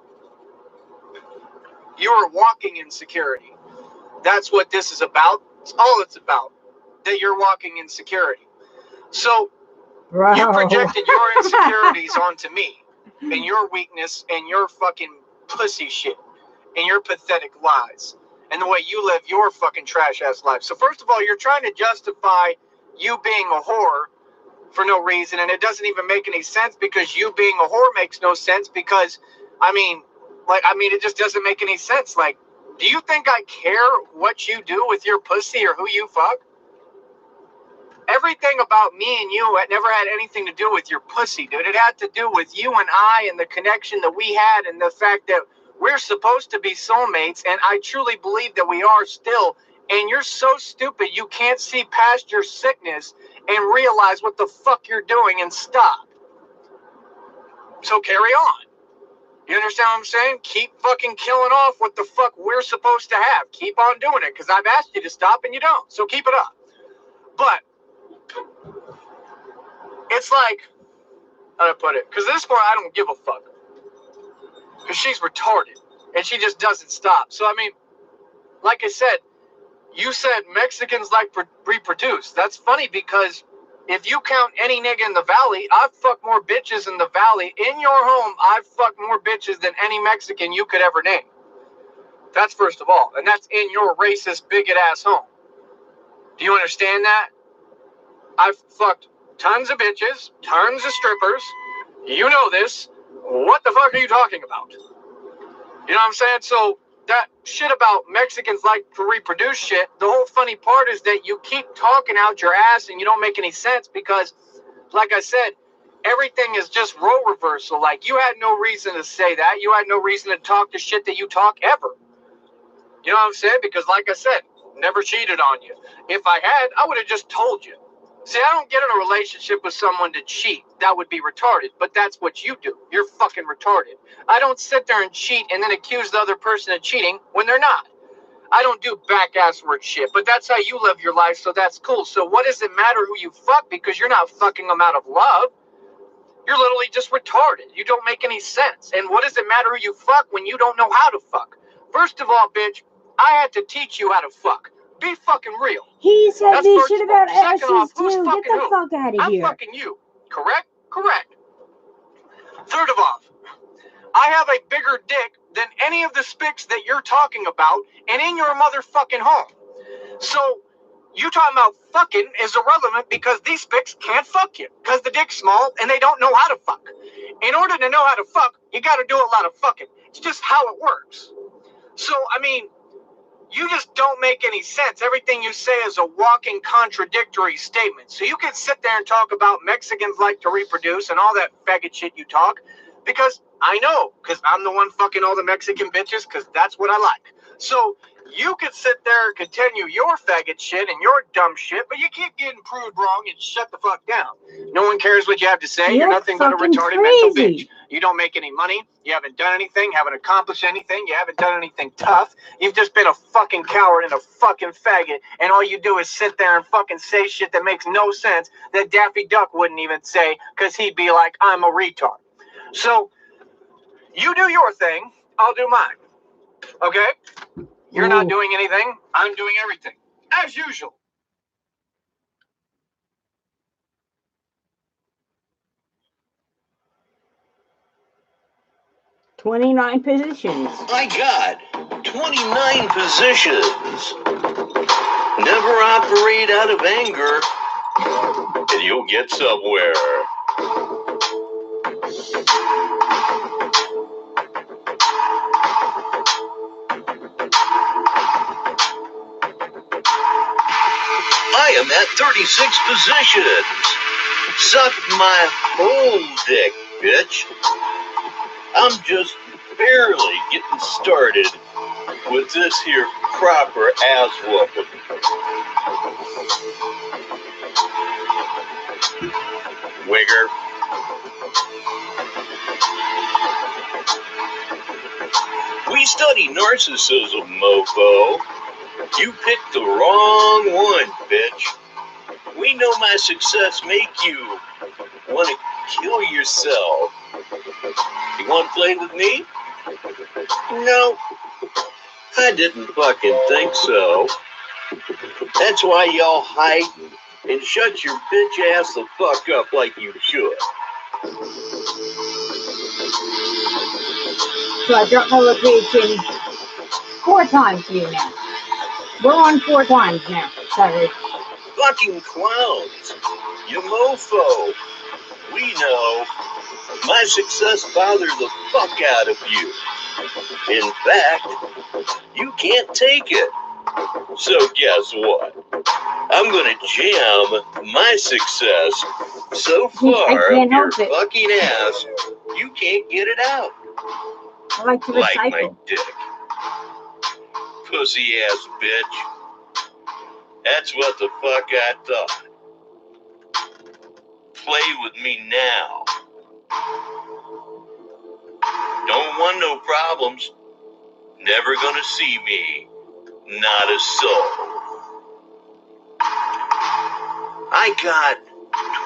You are walking insecurity. That's what this is about. It's all it's about. That you're walking insecurity. So, Bro. you projected your insecurities onto me, and your weakness, and your fucking pussy shit, and your pathetic lies, and the way you live your fucking trash-ass life. So first of all, you're trying to justify you being a whore for no reason, and it doesn't even make any sense, because you being a whore makes no sense, because, it just doesn't make any sense. Like, do you think I care what you do with your pussy or who you fuck? Everything about me and you had never had anything to do with your pussy, dude. It had to do with you and I, and the connection that we had, and the fact that we're supposed to be soulmates, and I truly believe that we are still. And you're so stupid you can't see past your sickness and realize what the fuck you're doing and stop. So carry on. You understand what I'm saying? Keep fucking killing off what the fuck we're supposed to have. Keep on doing it, because I've asked you to stop and you don't. So keep it up. But it's like, how do I put it? Because this part, I don't give a fuck. Because she's retarded. And she just doesn't stop. So, I mean, like I said, you said Mexicans like reproduce. That's funny, because if you count any nigga in the valley, I've fucked more bitches in the valley. In your home, I've fucked more bitches than any Mexican you could ever name. That's first of all. And that's in your racist, bigot-ass home. Do you understand that? I've fucked tons of bitches, tons of strippers. You know this. What the fuck are you talking about? You know what I'm saying? So that shit about Mexicans like to reproduce shit, the whole funny part is that you keep talking out your ass and you don't make any sense, because, like I said, everything is just role reversal. Like, you had no reason to say that. You had no reason to talk the shit that you talk ever. You know what I'm saying? Because, like I said, never cheated on you. If I had, I would have just told you. See, I don't get in a relationship with someone to cheat. That would be retarded. But that's what you do. You're fucking retarded. I don't sit there and cheat and then accuse the other person of cheating when they're not. I don't do back-assward shit. But that's how you live your life, so that's cool. So what does it matter who you fuck? Because you're not fucking them out of love. You're literally just retarded. You don't make any sense. And what does it matter who you fuck when you don't know how to fuck? First of all, bitch, I had to teach you how to fuck. Be fucking real. He said That's this first shit of all. about Second off, asses who's too. Get fucking the who? fuck out of I'm here. fucking you. Correct? Correct. Third of all, I have a bigger dick than any of the spics that you're talking about, and in your motherfucking home. So, you talking about fucking is irrelevant, because these spics can't fuck you, because the dick's small and they don't know how to fuck. In order to know how to fuck, you gotta do a lot of fucking. It's just how it works. So, I mean, you just don't make any sense. Everything you say is a walking contradictory statement. So you can sit there and talk about Mexicans like to reproduce and all that faggot shit you talk, because I know, because I'm the one fucking all the Mexican bitches, because that's what I like. So you could sit there and continue your faggot shit and your dumb shit, but you keep getting proved wrong and shut the fuck down. No one cares what you have to say. You're nothing but a retarded mental bitch. You don't make any money. You haven't done anything. Haven't accomplished anything. You haven't done anything tough. You've just been a fucking coward and a fucking faggot. And all you do is sit there and fucking say shit that makes no sense that Daffy Duck wouldn't even say, because he'd be like, I'm a retard. So you do your thing. I'll do mine. Okay? You're not doing anything. I'm doing everything. As usual. $29 positions. My God, 29 positions. Never operate out of anger, and you'll get somewhere. I am at 36 positions. Suck my whole dick, bitch. I'm just barely getting started with this here proper ass whooping. Wigger. We study narcissism, mofo. You picked the wrong one, bitch. We know my success make you want to kill yourself. You want to play with me? No, I didn't fucking think so. That's why y'all hide and shut your bitch ass the fuck up like you should. So I dropped my location 4 times to you now. We're on 4 times now. Sorry. Fucking clowns. You mofo. We know. My success bothered the fuck out of you. In fact, you can't take it. So guess what? I'm gonna jam my success so far up your fucking ass, you can't get it out. I like to Like recycle. my dick. Pussy ass bitch. That's what the fuck I thought. Play with me now. Don't want no problems. Never gonna see me. Not a soul. I got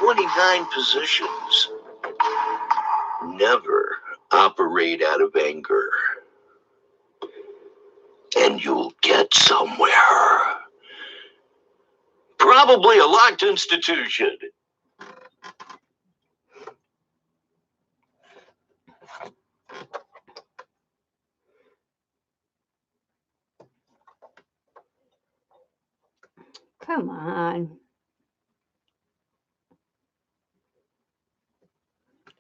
29 positions. Never operate out of anger. And you'll get somewhere. Probably a locked institution. Come on.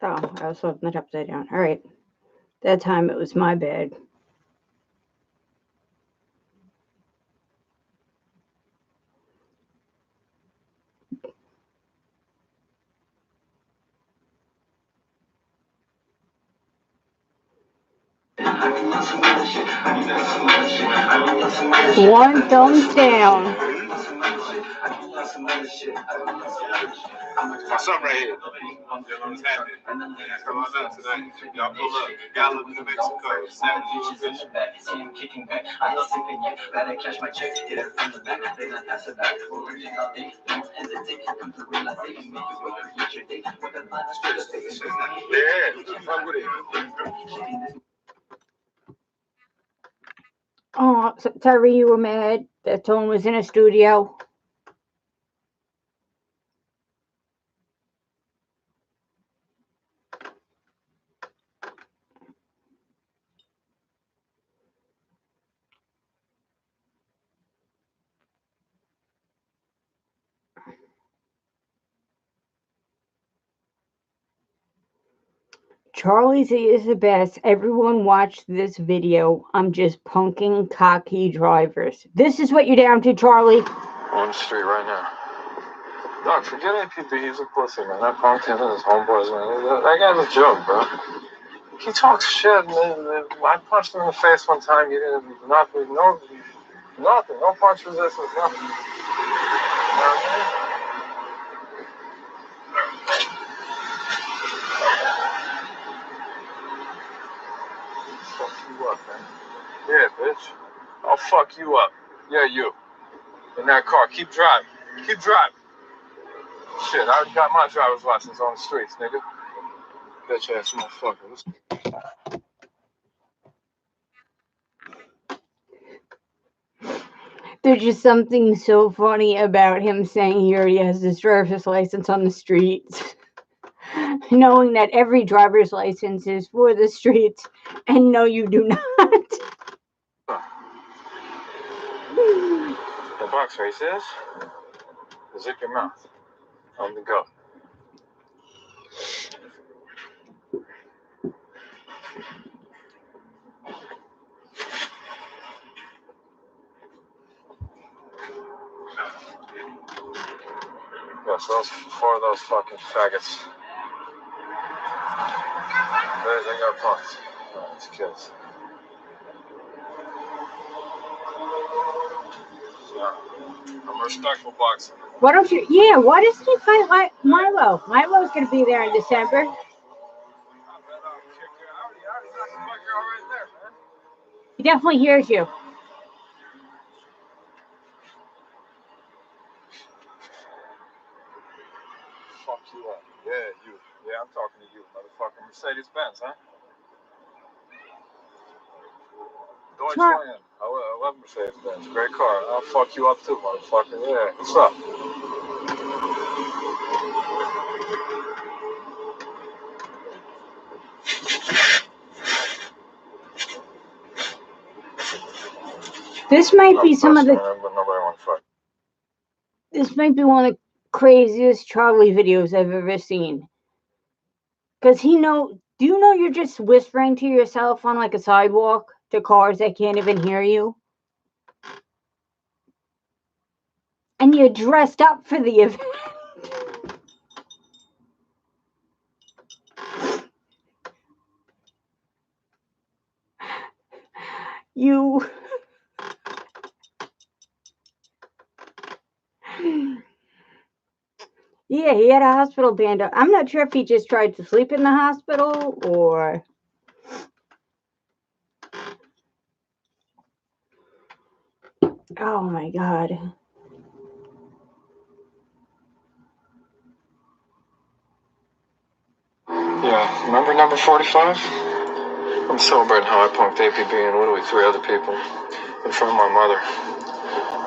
Oh, I was flipping it upside down. All right. That time it was my bad. One thumbs down. Something right here. What's happening? Come on down tonight. Y'all pull up. Y'all live in New Mexico. Oh, so, Tyree, you were mad that Tone was in a studio? Charlie's is the best. Everyone watch this video. I'm just punking cocky drivers. This is what you're down to, Charlie. On the street right now. Dog, forget APB. He's a pussy, man. I punked him and his homeboys, man. That guy's a joke, bro. He talks shit, man. I punched him in the face one time. He didn't, nothing, no punch resistance, nothing. You know what I mean? Fuck you up, man. Yeah, bitch. I'll fuck you up. Yeah, you. In that car. Keep driving. Keep driving. Shit, I already got my driver's license on the streets, nigga. Bitch ass motherfucker. There's just something so funny about him saying he already has his driver's license on the streets. Knowing that every driver's license is for the streets, and no, you do not. The box race is zip your mouth. On the go. Yes, those four of those fucking faggots. They got punked. Oh, these kids. Yeah. I'm a respectful boxer. Why don't you? Yeah, why doesn't he fight like Milo? Milo's gonna be there in December. He definitely hears you. Fuck you up. Yeah, you. Yeah, I'm talking to you, motherfucker. Mercedes-Benz, huh? Deutschland. I love Mercedes-Benz. Great car. I'll fuck you up too, motherfucker. Yeah, what's up? This might be some of the. This might be one of the craziest Charlie videos I've ever seen. Cause do you know you're just whispering to yourself on like a sidewalk to cars that can't even hear you? And you're dressed up for the event. Yeah, he had a hospital band up. I'm not sure if he just tried to sleep in the hospital or. Oh my God. Yeah, remember number 45? I'm celebrating how I punked APB and literally 3 other people in front of my mother.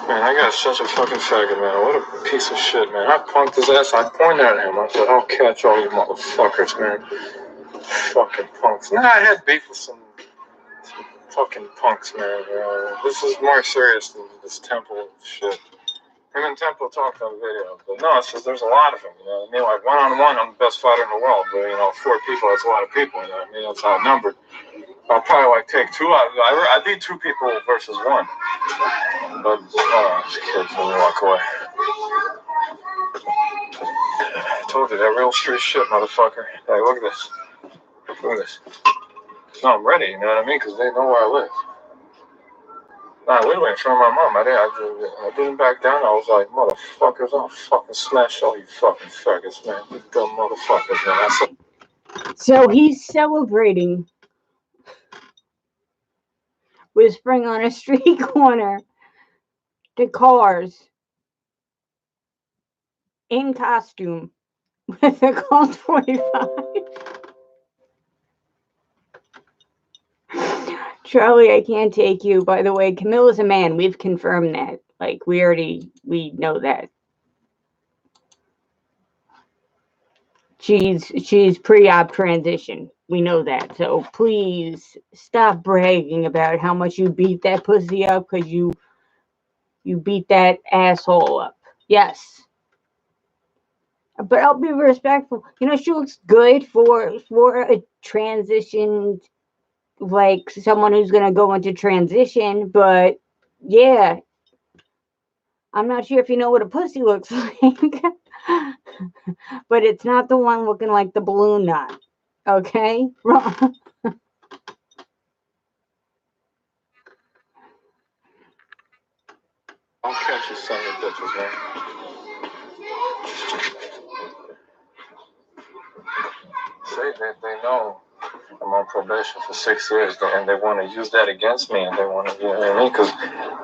Man, that guy's such a fucking faggot, man. What a piece of shit, man. I punked his ass. I pointed at him. I said, I'll catch all you motherfuckers, man. Fucking punks. Nah, I had beef with some fucking punks, man. This is more serious than this Temple shit. Him and Temple talked on the video. But no, it's just there's a lot of them, you know what I mean? Like, one-on-one, I'm the best fighter in the world. But, 4 people, that's a lot of people, you know what I mean? That's outnumbered. I'll probably, take 2 out. I beat 2 people versus 1. But, this kid's gonna walk away. I told you, that real street shit, motherfucker. Hey, look at this. Look at this. No, I'm ready, you know what I mean? Because they know where I live. Nah, literally in front of my mom. I didn't back down. I was like, motherfuckers, I'll fucking smash all you fucking faggots, man. You dumb motherfuckers, man. So he's celebrating, whispering on a street corner to cars in costume with a Colt 45. Charlie, I can't take you. By the way, Camila's a man. We've confirmed that. Like, we know that. She's pre-op transition. We know that. So please stop bragging about how much you beat that pussy up because you beat that asshole up. Yes. But I'll be respectful. You know, she looks good for a transition, like someone who's gonna go into transition. But yeah, I'm not sure if you know what a pussy looks like. But it's not the one looking like the balloon knot. Okay? Don't catch you son of bitches, man. Say that they know I'm on probation for 6 years, and they want to use that against me, and they want to, you know what I mean? Because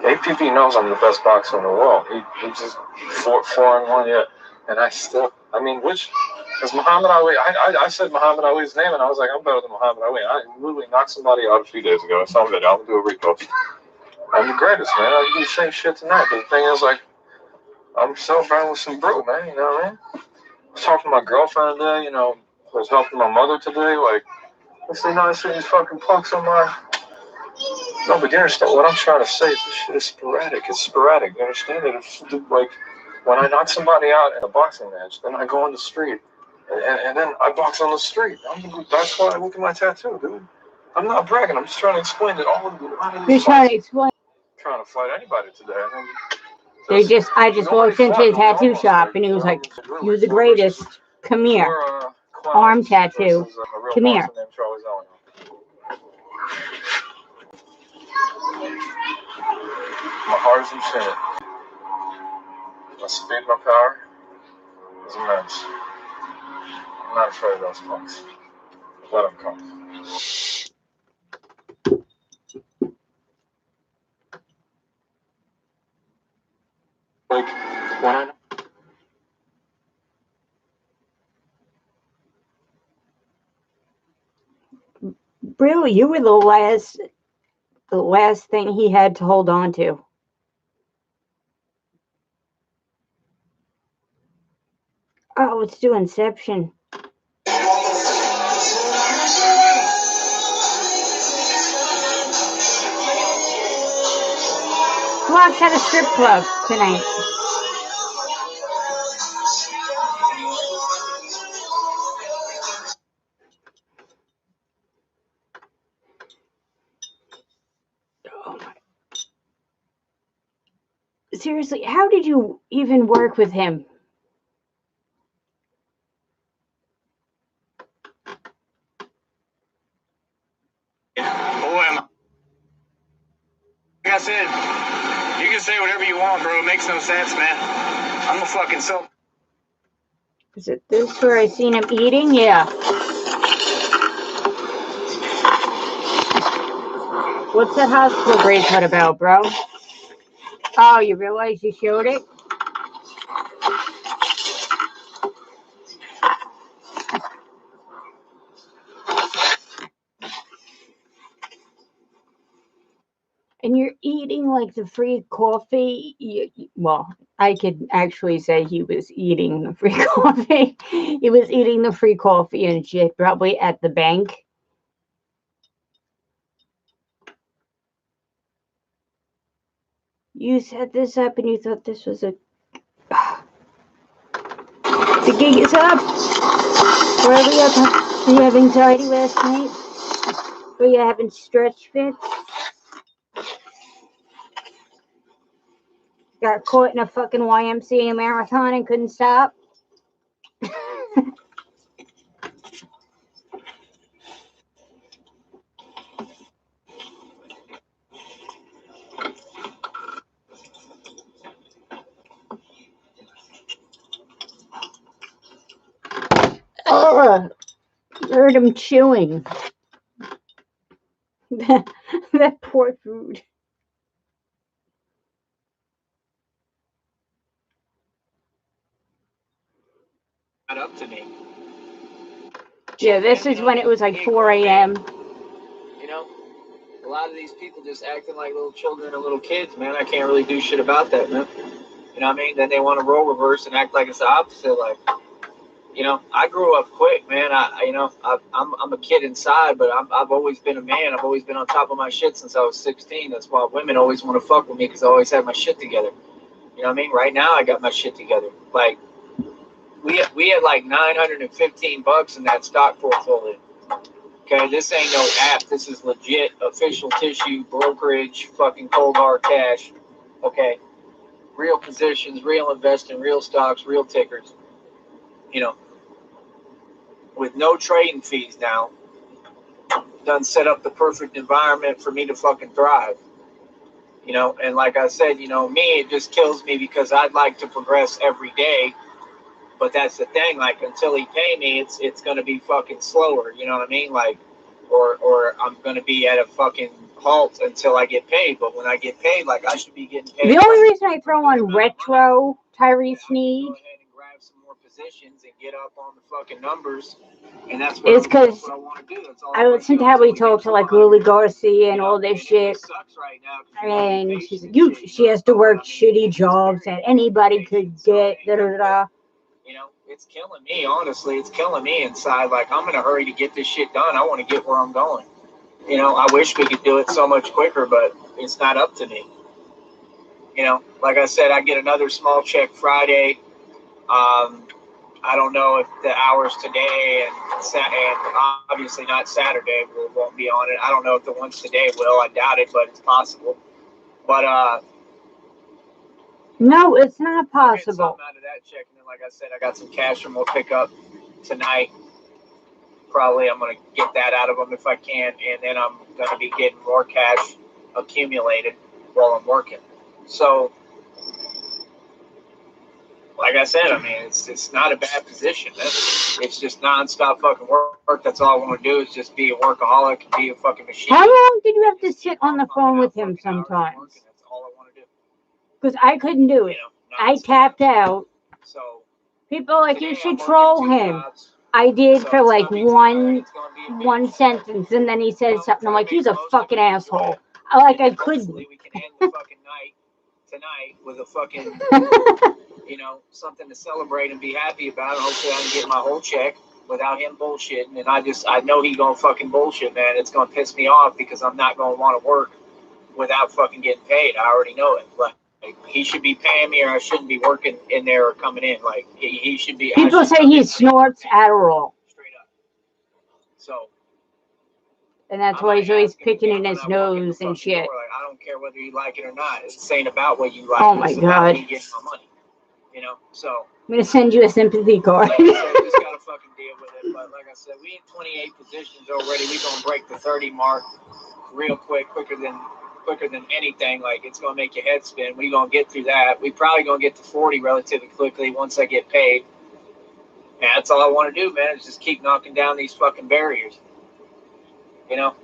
APP knows I'm the best boxer in the world. He just 4-1, yeah. And I mean, which is Muhammad Ali? I said Muhammad Ali's name, and I was like, I'm better than Muhammad Ali. I literally knocked somebody out a few days ago. I saw a video. I'm gonna do a repost. I'm the greatest, man. I do the same shit tonight. But the thing is, like, I'm celebrating with some brew, man. You know what I mean? I was talking to my girlfriend today. You know, I was helping my mother today. Like, I say, no, I see these fucking punks on my. No, but you understand what I'm trying to say? This shit is sporadic. It's sporadic. You understand it? It's like when I knock somebody out in a boxing match, then I go on the street, and then I box on the street. That's why I look at my tattoo, dude. I'm not bragging. I'm just trying to explain that all of the. You're trying to explain. Trying to fight anybody today. I mean, I just walked into a tattoo shop and he was like, "You're the greatest. Come here." Arm tattoo. Come here. My heart is infinite. My speed, my power is immense. I'm not afraid of those punks. Let them come. Like, when I... Really, you were the last thing he had to hold on to. Oh, let's do Inception. Vlog's at a strip club tonight. Oh my. Seriously, how did you even work with him? Like I said, you can say whatever you want, bro. It makes no sense, man. I'm a fucking soul. Is it this where I seen him eating? Yeah. What's that hospital bracelet about, bro? Oh, you realize you showed it? And you're eating like the free coffee. Well, I could actually say he was eating the free coffee. He was eating the free coffee and shit, probably at the bank. You set this up and you thought this was a... The gig is up. Where are we at? Did you have anxiety last night? Were you having stretch fits? Got caught in a fucking YMCA marathon and couldn't stop? Heard him chewing. That poor food. Not up to me. Yeah, this is when it was like 4 a.m. You know, a lot of these people just acting like little children and little kids, man. I can't really do shit about that, man. You know what I mean? Then they want to role reverse and act like it's the opposite. Like, you know, I grew up quick, man. I'm a kid inside, but I've always been a man. I've always been on top of my shit since I was 16. That's why women always want to fuck with me, because I always had my shit together. You know what I mean? Right now, I got my shit together. Like, we had like $915 in that stock portfolio. Okay, this ain't no app. This is legit official tissue brokerage, fucking cold hard cash. Okay, real positions, real investing, real stocks, real tickers. You know, with no trading fees now. Done set up the perfect environment for me to fucking thrive. You know, and like I said, you know, me, it just kills me because I'd like to progress every day. But that's the thing, like, until he pay me, it's going to be fucking slower, you know what I mean? Like, or I'm going to be at a fucking halt until I get paid. But when I get paid, like, I should be getting paid. The only reason I throw on retro Tyrese Need go ahead and grab some more positions and get up on the fucking numbers. And that's what, is because I want to do. That's all I listened to how he talked to like Lily Garcia and all this shit. Sucks right now. And she has to work shitty jobs that anybody could get. Da, da, da. You know, it's killing me, honestly. It's killing me inside. Like, I'm in a hurry to get this shit done. I want to get where I'm going. You know, I wish we could do it so much quicker, but it's not up to me. You know, like I said, I get another small check Friday. I don't know if the hours today and obviously not Saturday won't be on it. I don't know if the ones today will. I doubt it, but it's possible. But no, it's not possible. I'll get something out of that check, and then, like I said, I got some cash from we'll pick up tonight. Probably I'm going to get that out of them if I can, and then I'm going to be getting more cash accumulated while I'm working. So, like I said, I mean, it's not a bad position. It's just nonstop fucking work. That's all I want to do is just be a workaholic and be a fucking machine. How long did you have to sit on the phone with him sometimes? That's all I want to do. Because I couldn't do it. I tapped out. So people like, you should troll him. I did for like one sentence, and then he said something. I'm like, he's a fucking asshole. I couldn't. We can end the fucking night tonight with a fucking, you know, something to celebrate and be happy about. Hopefully I can get my whole check without him bullshitting. And I know he gonna fucking bullshit, man. It's gonna piss me off because I'm not gonna want to work without fucking getting paid. I already know it. Like, he should be paying me, or I shouldn't be working in there or coming in. Like, he should be. People say he snorts Adderall. Straight up. So. And that's why he's always picking in his nose and shit. Like, I don't care whether you like it or not. It's ain't about what you like. Oh my God. Me getting my money. You know, so. I'm going to send you a sympathy card. Like I said, just got to fucking deal with it. But like I said, we in 28 positions already. We're going to break the 30 mark real quick, quicker than anything. Like, it's going to make your head spin. We're going to get through that. We probably going to get to 40 relatively quickly once I get paid. And that's all I want to do, man, is just keep knocking down these fucking barriers. You know,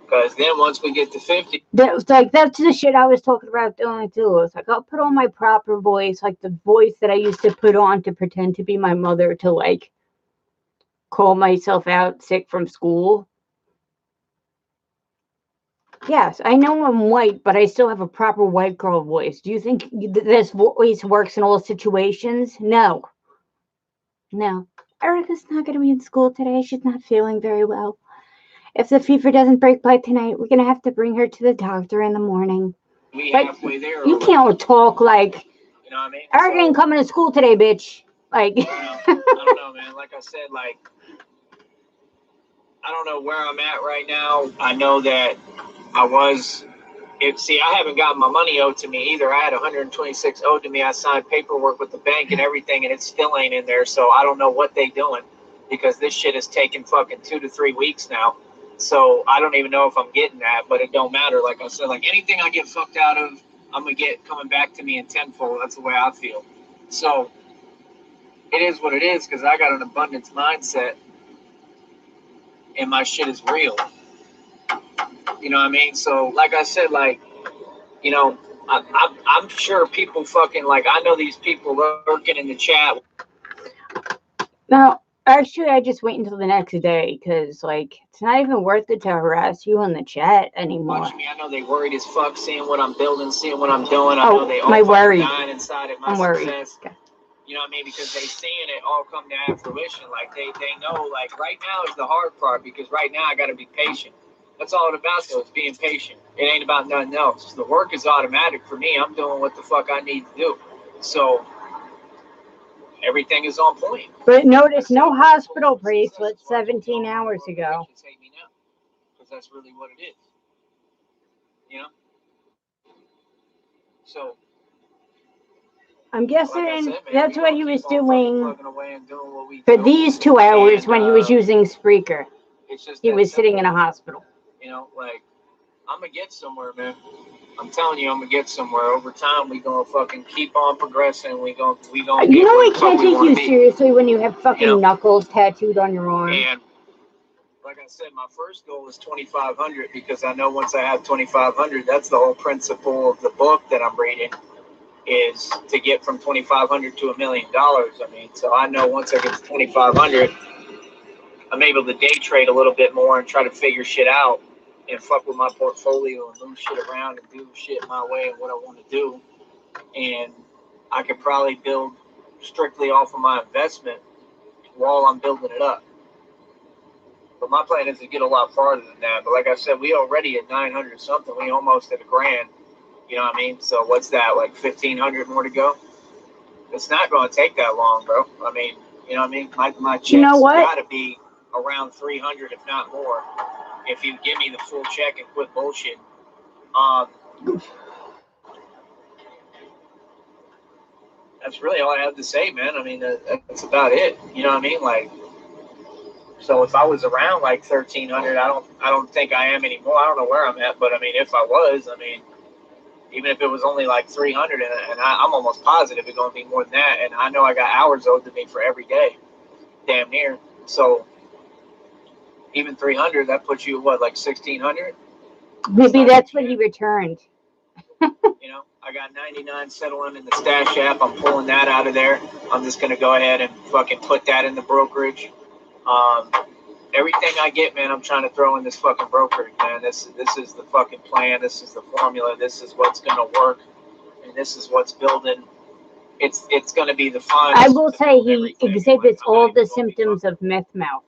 because then once we get to 50, that's the shit I was talking about doing too. It's like, I'll put on my proper voice, like the voice that I used to put on to pretend to be my mother, to like call myself out sick from school. Yes, I know I'm white, but I still have a proper white girl voice. Do you think this voice works in all situations? No. Erica's not going to be in school today. She's not feeling very well. If the fever doesn't break by tonight, we're going to have to bring her to the doctor in the morning. Halfway there. You can't talk like, you know what I mean? Erica ain't coming to school today, bitch. Like, I don't know, man. Like I said, like, I don't know where I'm at right now. I know that I haven't gotten my money owed to me either. I had 126 owed to me. I signed paperwork with the bank and everything, and it still ain't in there. So I don't know what they doing, because this shit has taken fucking 2 to 3 weeks now. So I don't even know if I'm getting that, but it don't matter. Like I said, like, anything I get fucked out of, I'm going to get coming back to me in tenfold. That's the way I feel. So it is what it is, because I got an abundance mindset and my shit is real. You know what I mean? So like I said, like, you know, I'm sure people fucking, like, I know these people lurking in the chat. now, actually, I just wait until the next day, because, like, it's not even worth it to harass you in the chat anymore. Watching me, I know they worried as fuck, seeing what I'm building, seeing what I'm doing. I know they all dying inside at my success. Okay. You know what I mean? Because they seeing it all come to fruition. Like, they know, like, right now is the hard part, because right now I got to be patient. That's all it's about, though, is being patient. It ain't about nothing else. The work is automatic for me. I'm doing what the fuck I need to do. So, everything is on point. But notice no hospital bracelet 17 hours ago. Hate me now, because that's really what it is. You know. So. I'm guessing Like I said, man, that's what he was doing for these 2 hours when he was using Spreaker. He was sitting in a hospital. You know, like, I'm going to get somewhere, man. I'm telling you, I'm going to get somewhere. Over time, we going to fucking keep on progressing. We going to You know, I can't take you seriously when you have fucking knuckles tattooed on your arm. And like I said, my first goal is 2,500 because I know once I have 2,500, that's the whole principle of the book that I'm reading, is to get from 2,500 to $1 million. I mean, so I know once I get to 2,500, I'm able to day trade a little bit more and try to figure shit out and fuck with my portfolio and move shit around and do shit my way and what I want to do. And I could probably build strictly off of my investment while I'm building it up. But my plan is to get a lot farther than that. But like I said, we already at 900 something. We almost at $1,000. You know what I mean? So what's that, like 1,500 more to go? It's not going to take that long, bro. I mean, you know what I mean? My check's got to be around 300, if not more, if you give me the full check and quit bullshit. That's really all I have to say, man. I mean, that's about it. You know what I mean? Like, so if I was around like 1,300, I don't think I am anymore. I don't know where I'm at, but I mean, if I was, I mean, even if it was only like 300, and I'm almost positive it's going to be more than that. And I know I got hours owed to me for every day, damn near. So even 300, that puts you at what, like 1,600? Maybe that's what he returned. You know, I got 99 settling in the stash app. I'm pulling that out of there. I'm just going to go ahead and fucking put that in the brokerage. Everything I get, man, I'm trying to throw in this fucking brokerage, man. This is the fucking plan. This is the formula. This is what's going to work. And this is what's building. It's going to be the fun. I will say he exhibits all the symptoms of meth mouth.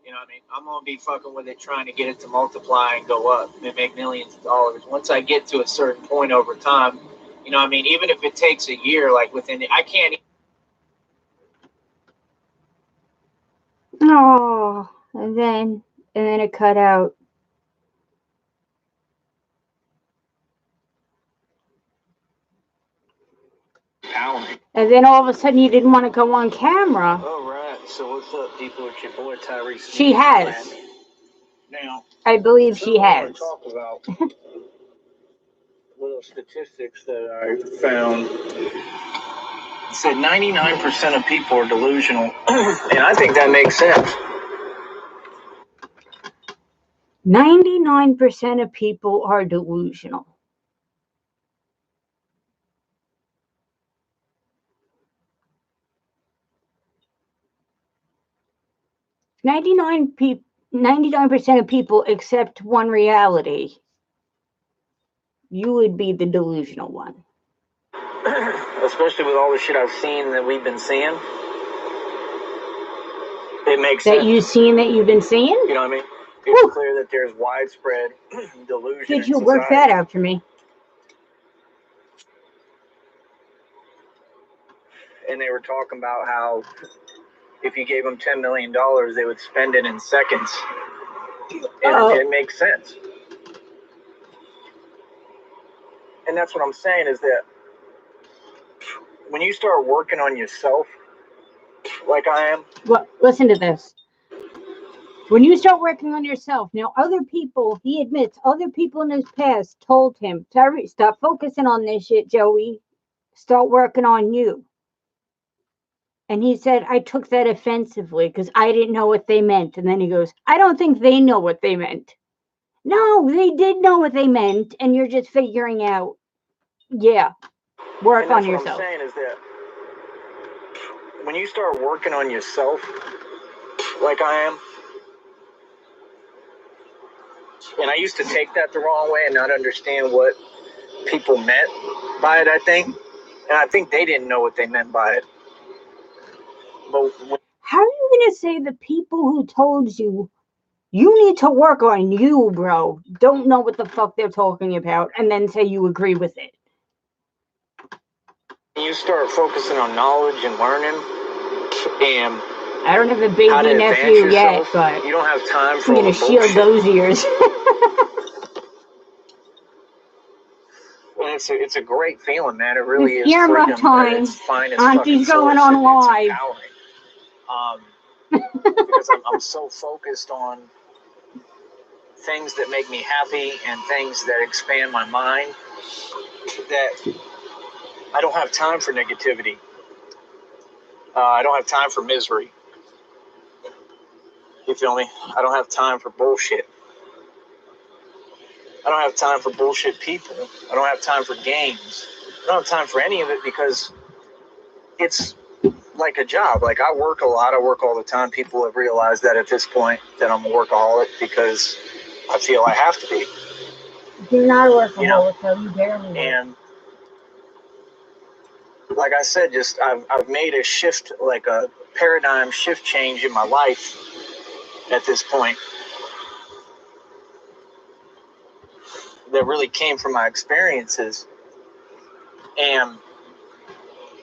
You know what I mean? I'm going to be fucking with it, trying to get it to multiply and go up and make millions of dollars. Once I get to a certain point over time, you know what I mean? Even if it takes a year, like I can't. Oh, and then it cut out. And then all of a sudden you didn't want to go on camera. All right. So what's up, people? It's your boy Tyrese. She has. Now, I believe she has. I want to talk about little statistics that I found. It said 99% of people are delusional, and I think that makes sense. 99% of people are delusional. Ninety-nine 99% of people accept one reality. You would be the delusional one. Especially with all the shit I've seen that we've been seeing. It makes sense. That you've seen that you've been seeing? You know what I mean? It's clear that there's widespread delusion. Did you work that out for me? And they were talking about how if you gave them $10 million, they would spend it in seconds. And it makes sense. And that's what I'm saying, is that when you start working on yourself, like I am. Well, listen to this. When you start working on yourself, now other people, he admits, other people in his past told him, Tyrese, stop focusing on this shit, Joey. Start working on you. And he said, I took that offensively because I didn't know what they meant. And then he goes, I don't think they know what they meant. No, they did know what they meant. And you're just figuring out, work on yourself. What I'm saying is that when you start working on yourself, like I am, and I used to take that the wrong way and not understand what people meant by it, I think. And I think they didn't know what they meant by it. But how are you going to say the people who told you, you need to work on you, bro, don't know what the fuck they're talking about, and then say you agree with it? you just start focusing on knowledge and learning, and I don't have a how to baby advance nephew yet, yourself, but you don't have time for I'm all gonna the shield bullshit. those ears. And it's a great feeling, man. It really It's is earmuff freedom at time. its finest fucking Auntie's source. going on It's live. empowering. Because I'm so focused on things that make me happy and things that expand my mind that I don't have time for negativity. I don't have time for misery. You feel me? I don't have time for bullshit. I don't have time for bullshit people. I don't have time for games. I don't have time for any of it because it's like a job. Like, I work a lot. I work all the time. People have realized that at this point that I'm a workaholic because I feel I have to be. You're not a workaholic, You know, so you barely work. and like I said, just I've made a shift, like a paradigm shift change in my life at this point that really came from my experiences. And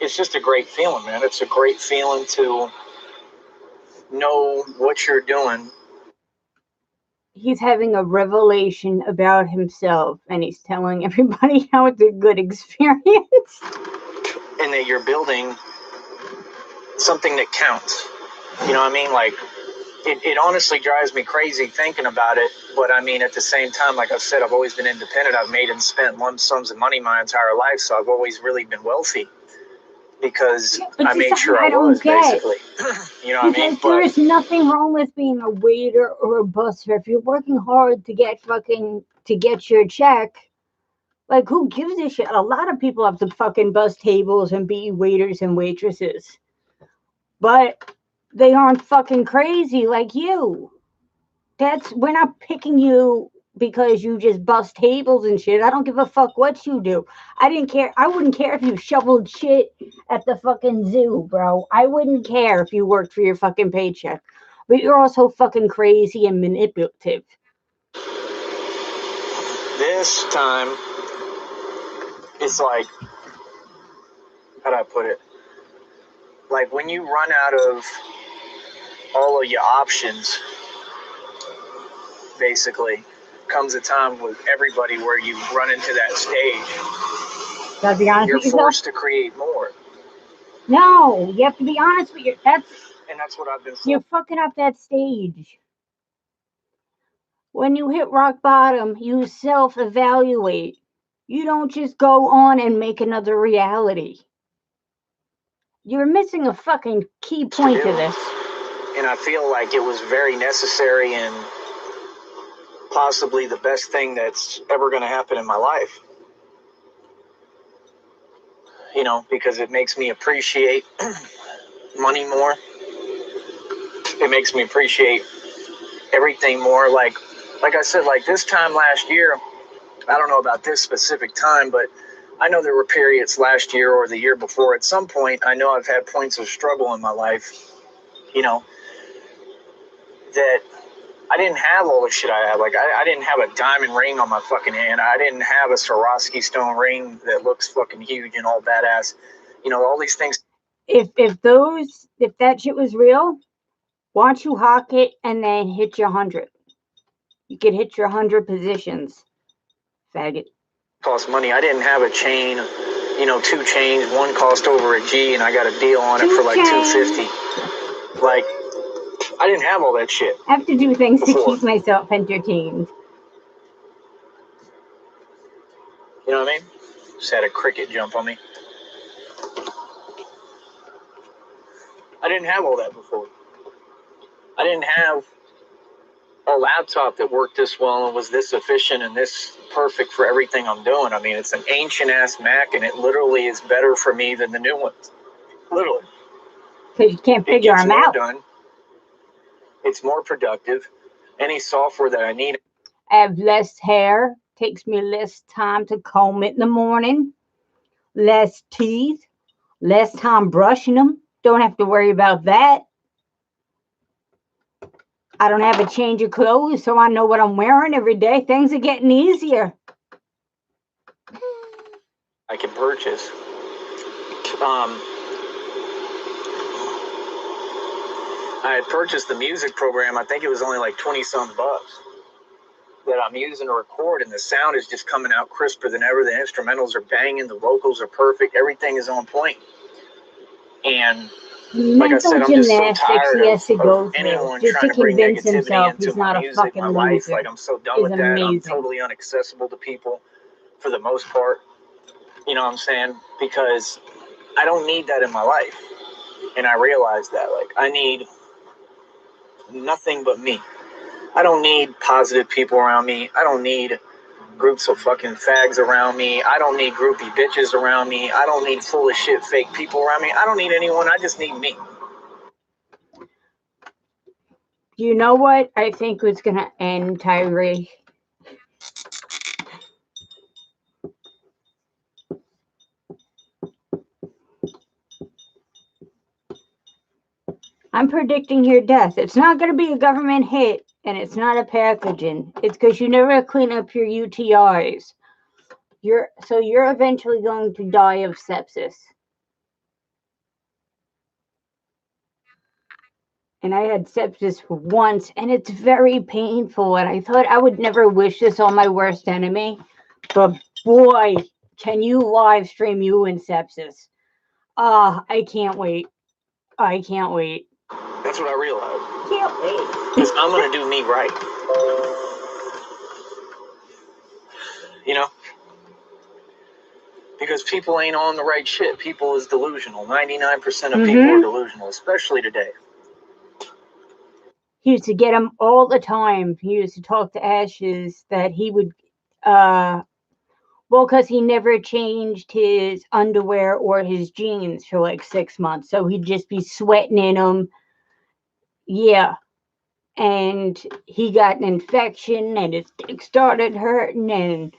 it's just a great feeling, man. It's a great feeling to know what you're doing. He's having a revelation about himself, and he's telling everybody how it's a good experience. And that you're building something that counts. You know what I mean? Like, it honestly drives me crazy thinking about it. But I mean, at the same time, like I've said, I've always been independent. I've made and spent lump sums of money my entire life. So I've always really been wealthy because I made sure I was, basically. You know what I mean? Because there is nothing wrong with being a waiter or a busser. If you're working hard to get your check, like, who gives a shit? A lot of people have to fucking bus tables and be waiters and waitresses. But they aren't fucking crazy like you. We're not picking you because you just bust tables and shit. I don't give a fuck what you do. I didn't care. I wouldn't care if you shoveled shit at the fucking zoo, bro. I wouldn't care if you worked for your fucking paycheck. But you're also fucking crazy and manipulative. This time, it's like, how do I put it? Like, when you run out of all of your options, basically, comes a time with everybody where you run into that stage. Gotta be honest You're with yourself. forced to create more. No, you have to be honest with yourself. And that's what I've been You're fucking up that stage. When you hit rock bottom, you self-evaluate. You don't just go on and make another reality. You're missing a fucking key point to this. And I feel like it was very necessary and possibly the best thing that's ever going to happen in my life. You know, because it makes me appreciate money more. It makes me appreciate everything more. Like I said, like this time last year, I don't know about this specific time, but I know there were periods last year or the year before. At some point, I know I've had points of struggle in my life, you know, that I didn't have all the shit I had. Like, I didn't have a diamond ring on my fucking hand. I didn't have a Swarovski stone ring that looks fucking huge and all badass. You know, all these things. If that shit was real, why don't you hawk it and then hit your 100? You could hit your 100 positions, faggot. Cost money. I didn't have a chain, you know, 2 chains. One cost over a G, and I got a deal on it for like $250. Like, I didn't have all that shit. I have to do things before. to keep myself entertained. You know what I mean? Just had a cricket jump on me. I didn't have all that before. I didn't have a laptop that worked this well and was this efficient and this perfect for everything I'm doing. I mean, it's an ancient ass Mac, and it literally is better for me than the new ones. Literally. Because you can't figure them out. Done. It's more productive. Any software that I need. I have less hair. Takes me less time to comb it in the morning. Less teeth. Less time brushing them. Don't have to worry about that. I don't have to change of clothes, so I know what I'm wearing every day. Things are getting easier. I can purchase. I had purchased the music program. I think it was only like 20-some bucks that I'm using to record, and the sound is just coming out crisper than ever. The instrumentals are banging, the vocals are perfect, everything is on point. And like I said, I'm just so tired of anyone trying to bring negativity into my music, my life. Like, I'm so done with that. I'm totally inaccessible to people for the most part. You know what I'm saying? Because I don't need that in my life. And I realize that. Like, I need nothing but me. I don't need positive people around me. I don't need groups of fucking fags around me. I don't need groupie bitches around me. I don't need full of shit fake people around me. I don't need anyone. I just need me. You know what I think was going to end Tyrese? I'm predicting your death. It's not going to be a government hit, and it's not a pathogen. It's because you never clean up your UTIs. You're eventually going to die of sepsis. And I had sepsis once, and it's very painful. And I thought I would never wish this on my worst enemy. But boy, can you live stream you in sepsis. I can't wait. I can't wait. That's what I realized. Can't wait. Because I'm going to do me right. You know? Because people ain't on the right shit. People is delusional. 99% of people are delusional, especially today. He used to get him all the time. He used to talk to Ashes that he would, well, because he never changed his underwear or his jeans for like 6 months. So he'd just be sweating in them. Yeah. And he got an infection and his dick started hurting, and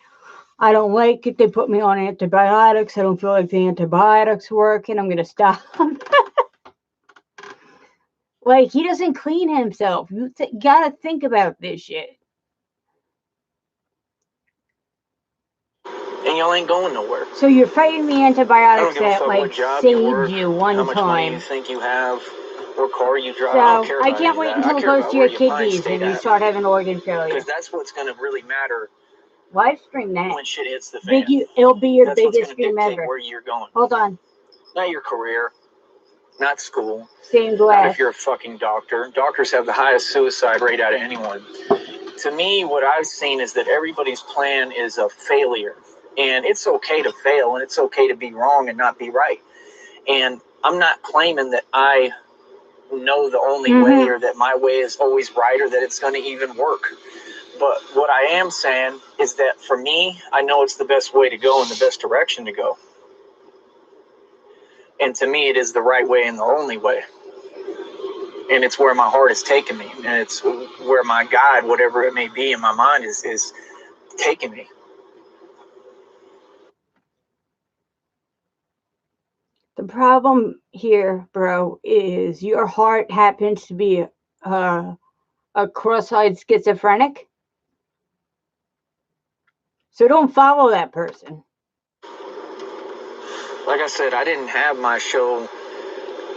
I don't like it. They put me on antibiotics. I don't feel like the antibiotics working. I'm going to stop. Like, he doesn't clean himself. You got to think about this shit. And y'all ain't going nowhere. So you're fighting the antibiotics that, like, saved you one how much time. money you think you have, what car you drive. So I don't care about I can't wait until it goes to your kidneys and you start having organ failure. Because that's what's going to really matter. Live stream that. When shit hits the fan. It'll be your that's biggest stream ever. Where you're going. Hold on. Not your career. Not school. Stained glass. Not if you're a fucking doctor. Doctors have the highest suicide rate out of anyone. To me, what I've seen is that everybody's plan is a failure. And it's okay to fail, and it's okay to be wrong and not be right. And I'm not claiming that I know the only way, or that my way is always right, or that it's going to even work. But what I am saying is that for me, I know it's the best way to go and the best direction to go. And to me, it is the right way and the only way. And it's where my heart is taking me. And it's where my guide, whatever it may be in my mind, is taking me. The problem here, bro, is your heart happens to be a cross-eyed schizophrenic. So don't follow that person. Like I said, I didn't have my show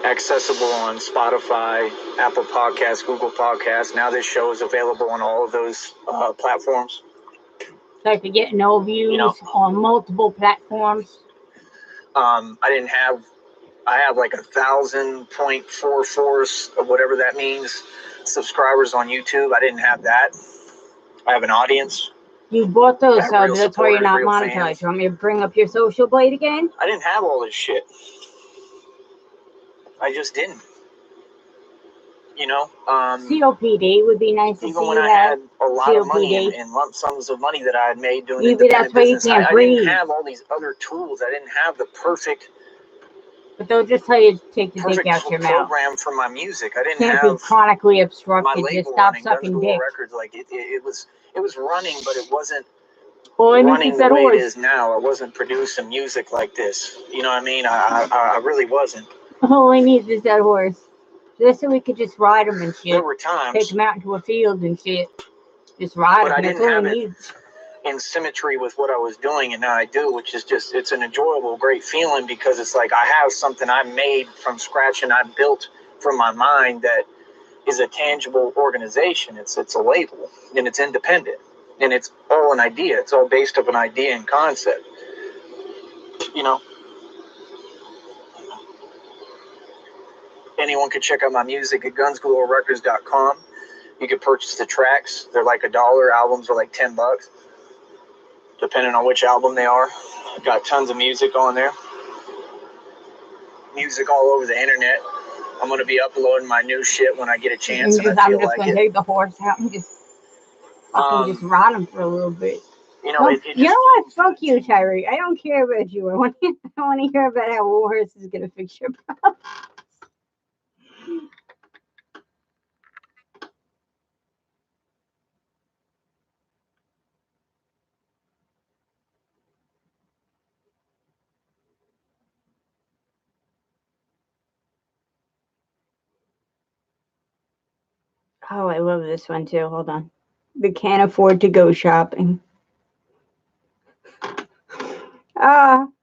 accessible on Spotify, Apple Podcasts, Google Podcasts. Now this show is available on all of those platforms. Like to get no views on multiple platforms. I have like 1,000.44, whatever that means, subscribers on YouTube. I didn't have that. I have an audience. You bought those subs, that's why you're not monetized. You want me to bring up your social blade again? I didn't have all this shit. I just didn't. You know? COPD would be nice to see. Even when I had a lot of money and lump sums of money that I had made doing independent business, I didn't have all these other tools. I didn't have the perfect... But they'll just tell you to take the dick out your mouth. Program for my music. I didn't have be chronically obstructed. My Just stop sucking dick. Records, like it was running, but it wasn't running the way it is now. I wasn't producing music like this. You know what I mean? I really wasn't. All I need is that horse. Just so we could just ride them and shit. There were times. Take them out into a field and shit. Just ride them. But I didn't have it in symmetry with what I was doing, and now I do, which is just, it's an enjoyable, great feeling, because it's like I have something I made from scratch and I built from my mind that is a tangible organization. It's a label, and it's independent, and it's all an idea. It's all based of an idea and concept. You know, anyone can check out my music at gunsgalorerecords.com. You can purchase the tracks. They're like $1. Albums are like $10, depending on which album they are. I've got tons of music on there. Music all over the internet. I'm going to be uploading my new shit when I get a chance. And I feel I'm just like gonna take the horse out and just fucking just ride him for a little bit. You know, You know what? Fuck you, Tyree. I don't care about you. I want to hear about how a horse is gonna fix your problem. Oh, I love this one too. Hold on. They can't afford to go shopping.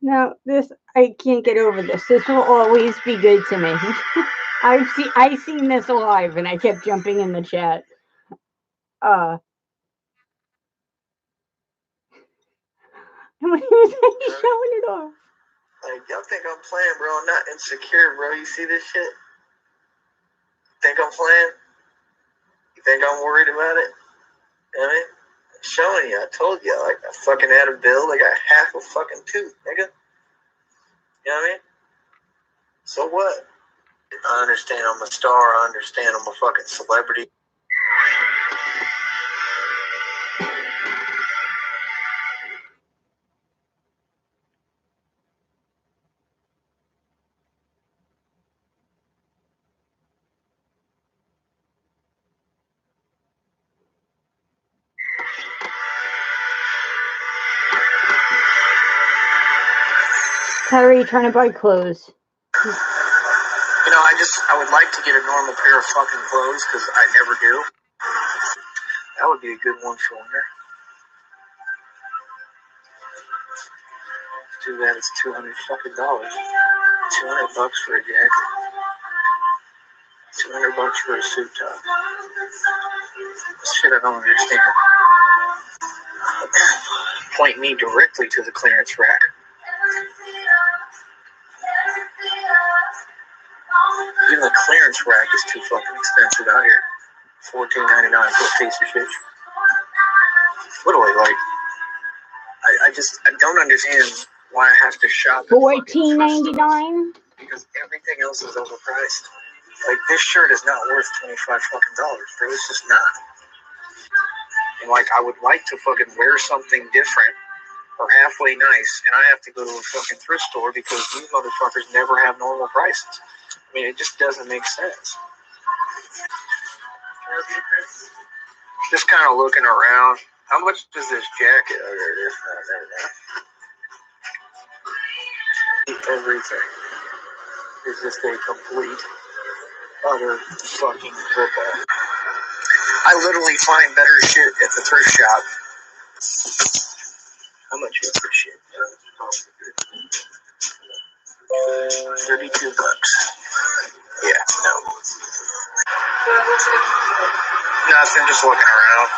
No, this, I can't get over this. This will always be good to me. I've seen this live and I kept jumping in the chat. When he was showing it off. Like, y'all think I'm playing, bro? I'm not insecure, bro. You see this shit? Think I'm playing? You think I'm worried about it? You know what I mean? I'm showing you. I told you. Like, I fucking had a bill. I got half a fucking tooth, nigga. You know what I mean? So what? I understand I'm a star. I understand I'm a fucking celebrity. Tyree, trying to buy clothes. You know, I would like to get a normal pair of fucking clothes, because I never do. That would be a good one for winter. Too bad it's $200 fucking dollars. $200 for a jacket. $200 for a suit top. Shit, I don't understand. Point me directly to the clearance rack. Even the clearance rack is too fucking expensive out here. $14.99 for a piece of shit. Literally, like, I don't understand why I have to shop at $14.99. because everything else is overpriced. Like, this shirt is not worth $25 fucking dollars, bro. It's just not. And like, I would like to fucking wear something different or halfway nice, and I have to go to a fucking thrift store because these motherfuckers never have normal prices. I mean, it just doesn't make sense. Just kind of looking around. How much does this jacket? Oh, there it is. Oh, there we go. Everything is just a complete, utter fucking rip-off. I literally find better shit at the thrift shop. How much is this shit? $32. Yeah, no. Nothing, just looking around.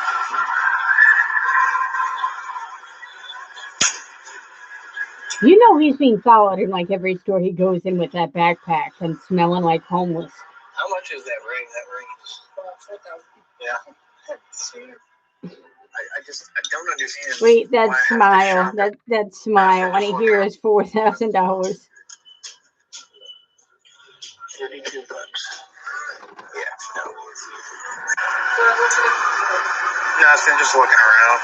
You know he's being followed in like every store he goes in with that backpack and smelling like homeless. How much is that ring? That ring is... Yeah. I don't understand. Wait, that smile. That smile when he hears $4,000. $32. Yeah, no. Nothing, just looking around.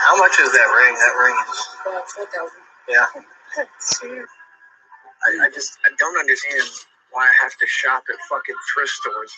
How much is that ring? That ring is... Yeah. I don't understand why I have to shop at fucking thrift stores.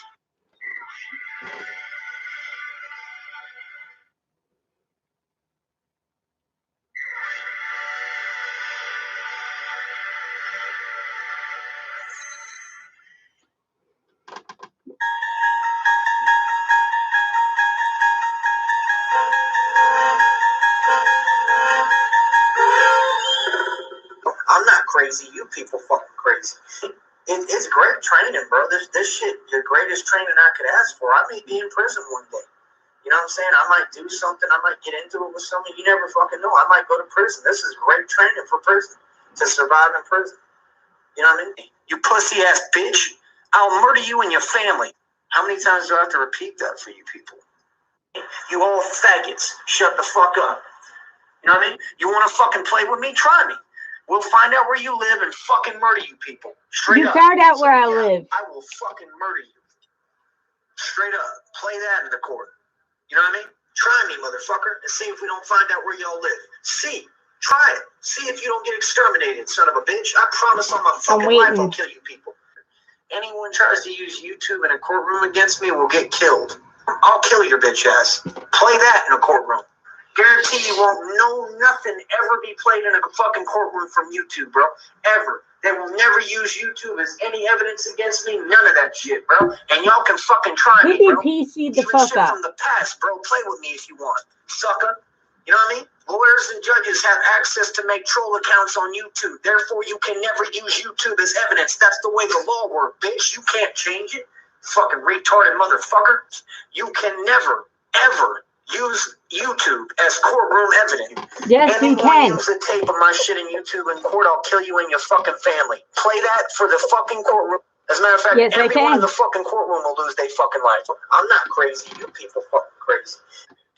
training, bro. This shit, the greatest training I could ask for. I may be in prison one day. You know what I'm saying? I might do something. I might get into it with something. You never fucking know. I might go to prison. This is great training for prison, to survive in prison. You know what I mean? You pussy ass bitch. I'll murder you and your family. How many times do I have to repeat that for you people? You all faggots, shut the fuck up. You know what I mean? You want to fucking play with me? Try me. We'll find out where you live and fucking murder you people. Straight up. You found out where I live. I will fucking murder you. Straight up. Play that in the court. You know what I mean? Try me, motherfucker, and see if we don't find out where y'all live. See. Try it. See if you don't get exterminated, son of a bitch. I promise on my fucking life I'll kill you people. Anyone tries to use YouTube in a courtroom against me will get killed. I'll kill your bitch ass. Play that in a courtroom. Guarantee you won't know nothing ever be played in a fucking courtroom from YouTube, bro. Ever. They will never use YouTube as any evidence against me. None of that shit, bro. And y'all can fucking try me, bro. PC the Even fuck shit up. from the past, bro. Play with me if you want, sucker. You know what I mean? Lawyers and judges have access to make troll accounts on YouTube. Therefore, you can never use YouTube as evidence. That's the way the law works, bitch. You can't change it. Fucking retarded motherfucker. You can never, ever use YouTube as courtroom evidence. Yes, you Anyone can. use the tape of my shit in YouTube in court, I'll kill you and your fucking family. Play that for the fucking courtroom. As a matter of fact, Yes, everyone in the fucking courtroom will lose their fucking life. I'm not crazy. You people fucking crazy.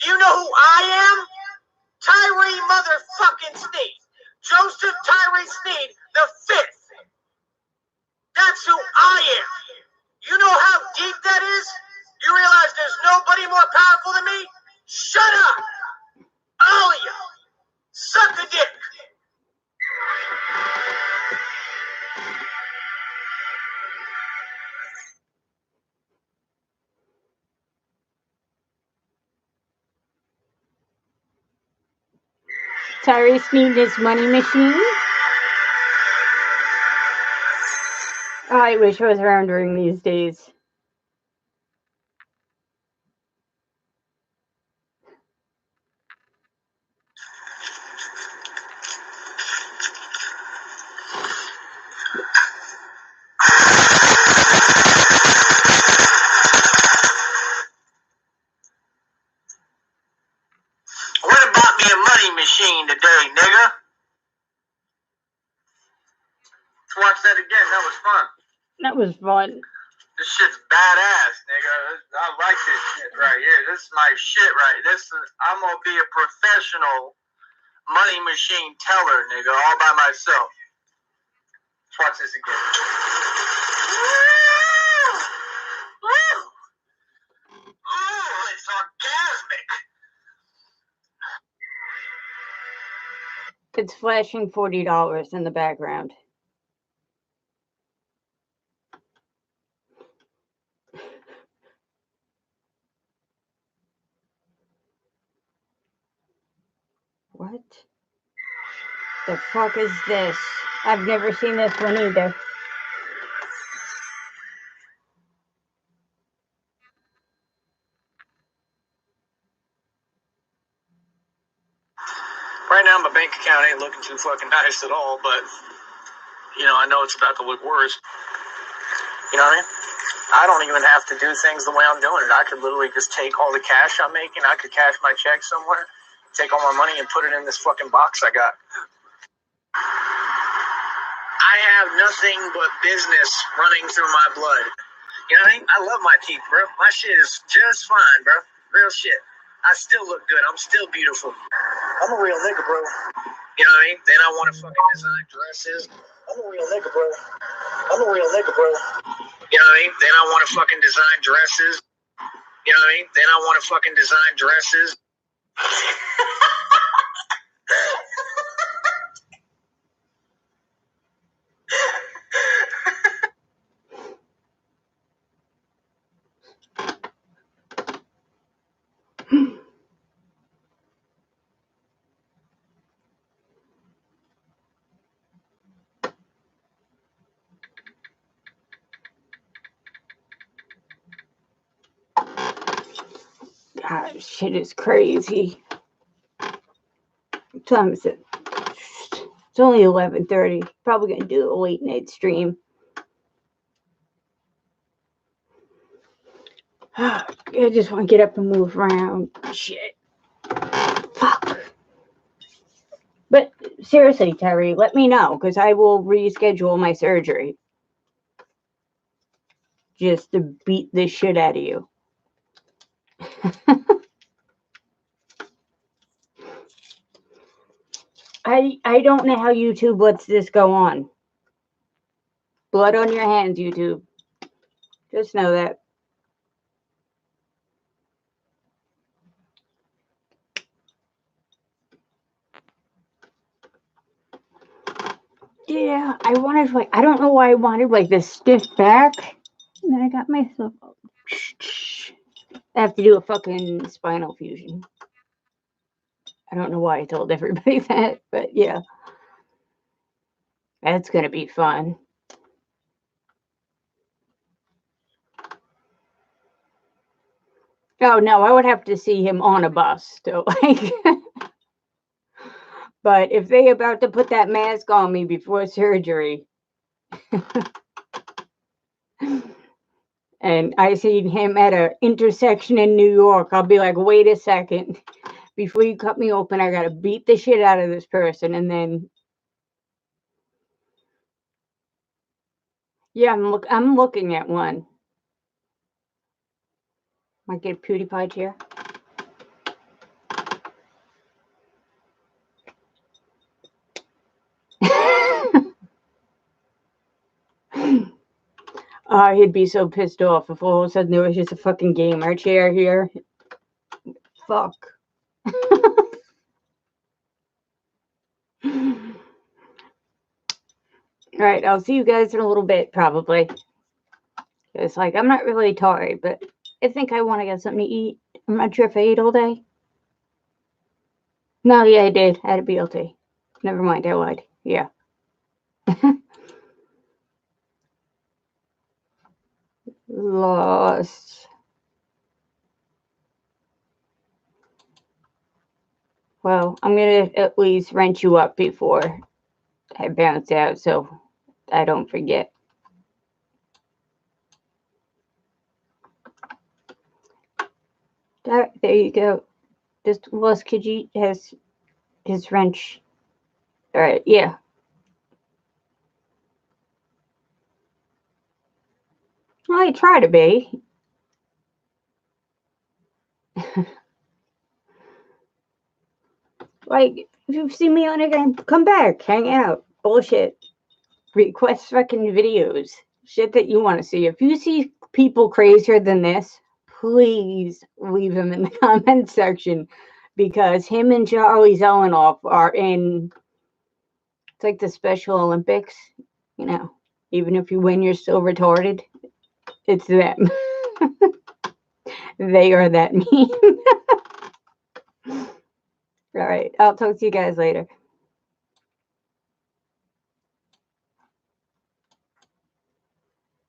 Do you know who I am? Tyrese motherfucking Need. Joseph Tyrese Need the 5th. That's who I am. You know how deep that is? You realize there's nobody more powerful than me? Shut up! All of you! Suck a dick! Tyrese Need his money machine. Oh, I wish I was around during these days. What about me a money machine today, nigga? Let's watch that again. That was fun. That was fun. This shit's badass, nigga. I like this shit right here. This is my shit right. I'm gonna be a professional money machine teller, nigga, all by myself. Let's watch this again. Ooh, it's orgasmic. It's flashing $40 in the background. What the fuck is this? I've never seen this one either. Right now, my bank account ain't looking too fucking nice at all, but, you know, I know it's about to look worse. You know what I mean? I don't even have to do things the way I'm doing it. I could literally just take all the cash I'm making. I could cash my check somewhere, take all my money and put it in this fucking box I got. I have nothing but business running through my blood. You know what I mean? I love my teeth, bro. My shit is just fine, bro. Real shit. I still look good. I'm still beautiful. I'm a real nigga, bro. You know what I mean? Then I want to fucking design dresses. I'm a real nigga, bro. I'm a real nigga, bro. You know what I mean? Then I want to fucking design dresses. You know what I mean? Then I want to fucking design dresses. God, shit is crazy. What time is it? It's only 11:30. Probably gonna do a late night stream. I just want to get up and move around. Shit. Fuck. But seriously, Terry, let me know, because I will reschedule my surgery. Just to beat the shit out of you. I don't know how YouTube lets this go on. Blood on your hands, YouTube. Just know that. Yeah, I wanted, like, I don't know why I wanted, like, this stiff back. And then I got myself... I have to do a fucking spinal fusion. I don't know why I told everybody that, but yeah. That's gonna be fun. Oh, no, I would have to see him on a bus, so, like... But if they about to put that mask on me before surgery... and I seen him at an intersection in New York, I'll be like, wait a second. Before you cut me open, I gotta beat the shit out of this person, and then... Yeah, I'm looking at one. Might get a PewDiePie chair. He'd be so pissed off if all of a sudden there was just a fucking gamer chair here. Fuck. Alright, I'll see you guys in a little bit, probably. It's like, I'm not really tired, but I think I want to get something to eat. I'm not sure if I ate all day. No, yeah, I did. I had a BLT. Never mind, I lied. Yeah. Lost. Well, I'm going to at least wrench you up before I bounce out so I don't forget. There you go. Just Lost Khajiit has his wrench. Alright, yeah. Well, I try to be. Like, if you've seen me on again, come back, hang out. Bullshit. Request fucking videos. Shit that you want to see. If you see people crazier than this, please leave them in the comment section. Because him and Charlie Zelenoff are in... It's like the Special Olympics. You know, even if you win, you're still retarded. It's them. They are that mean. All right. I'll talk to you guys later.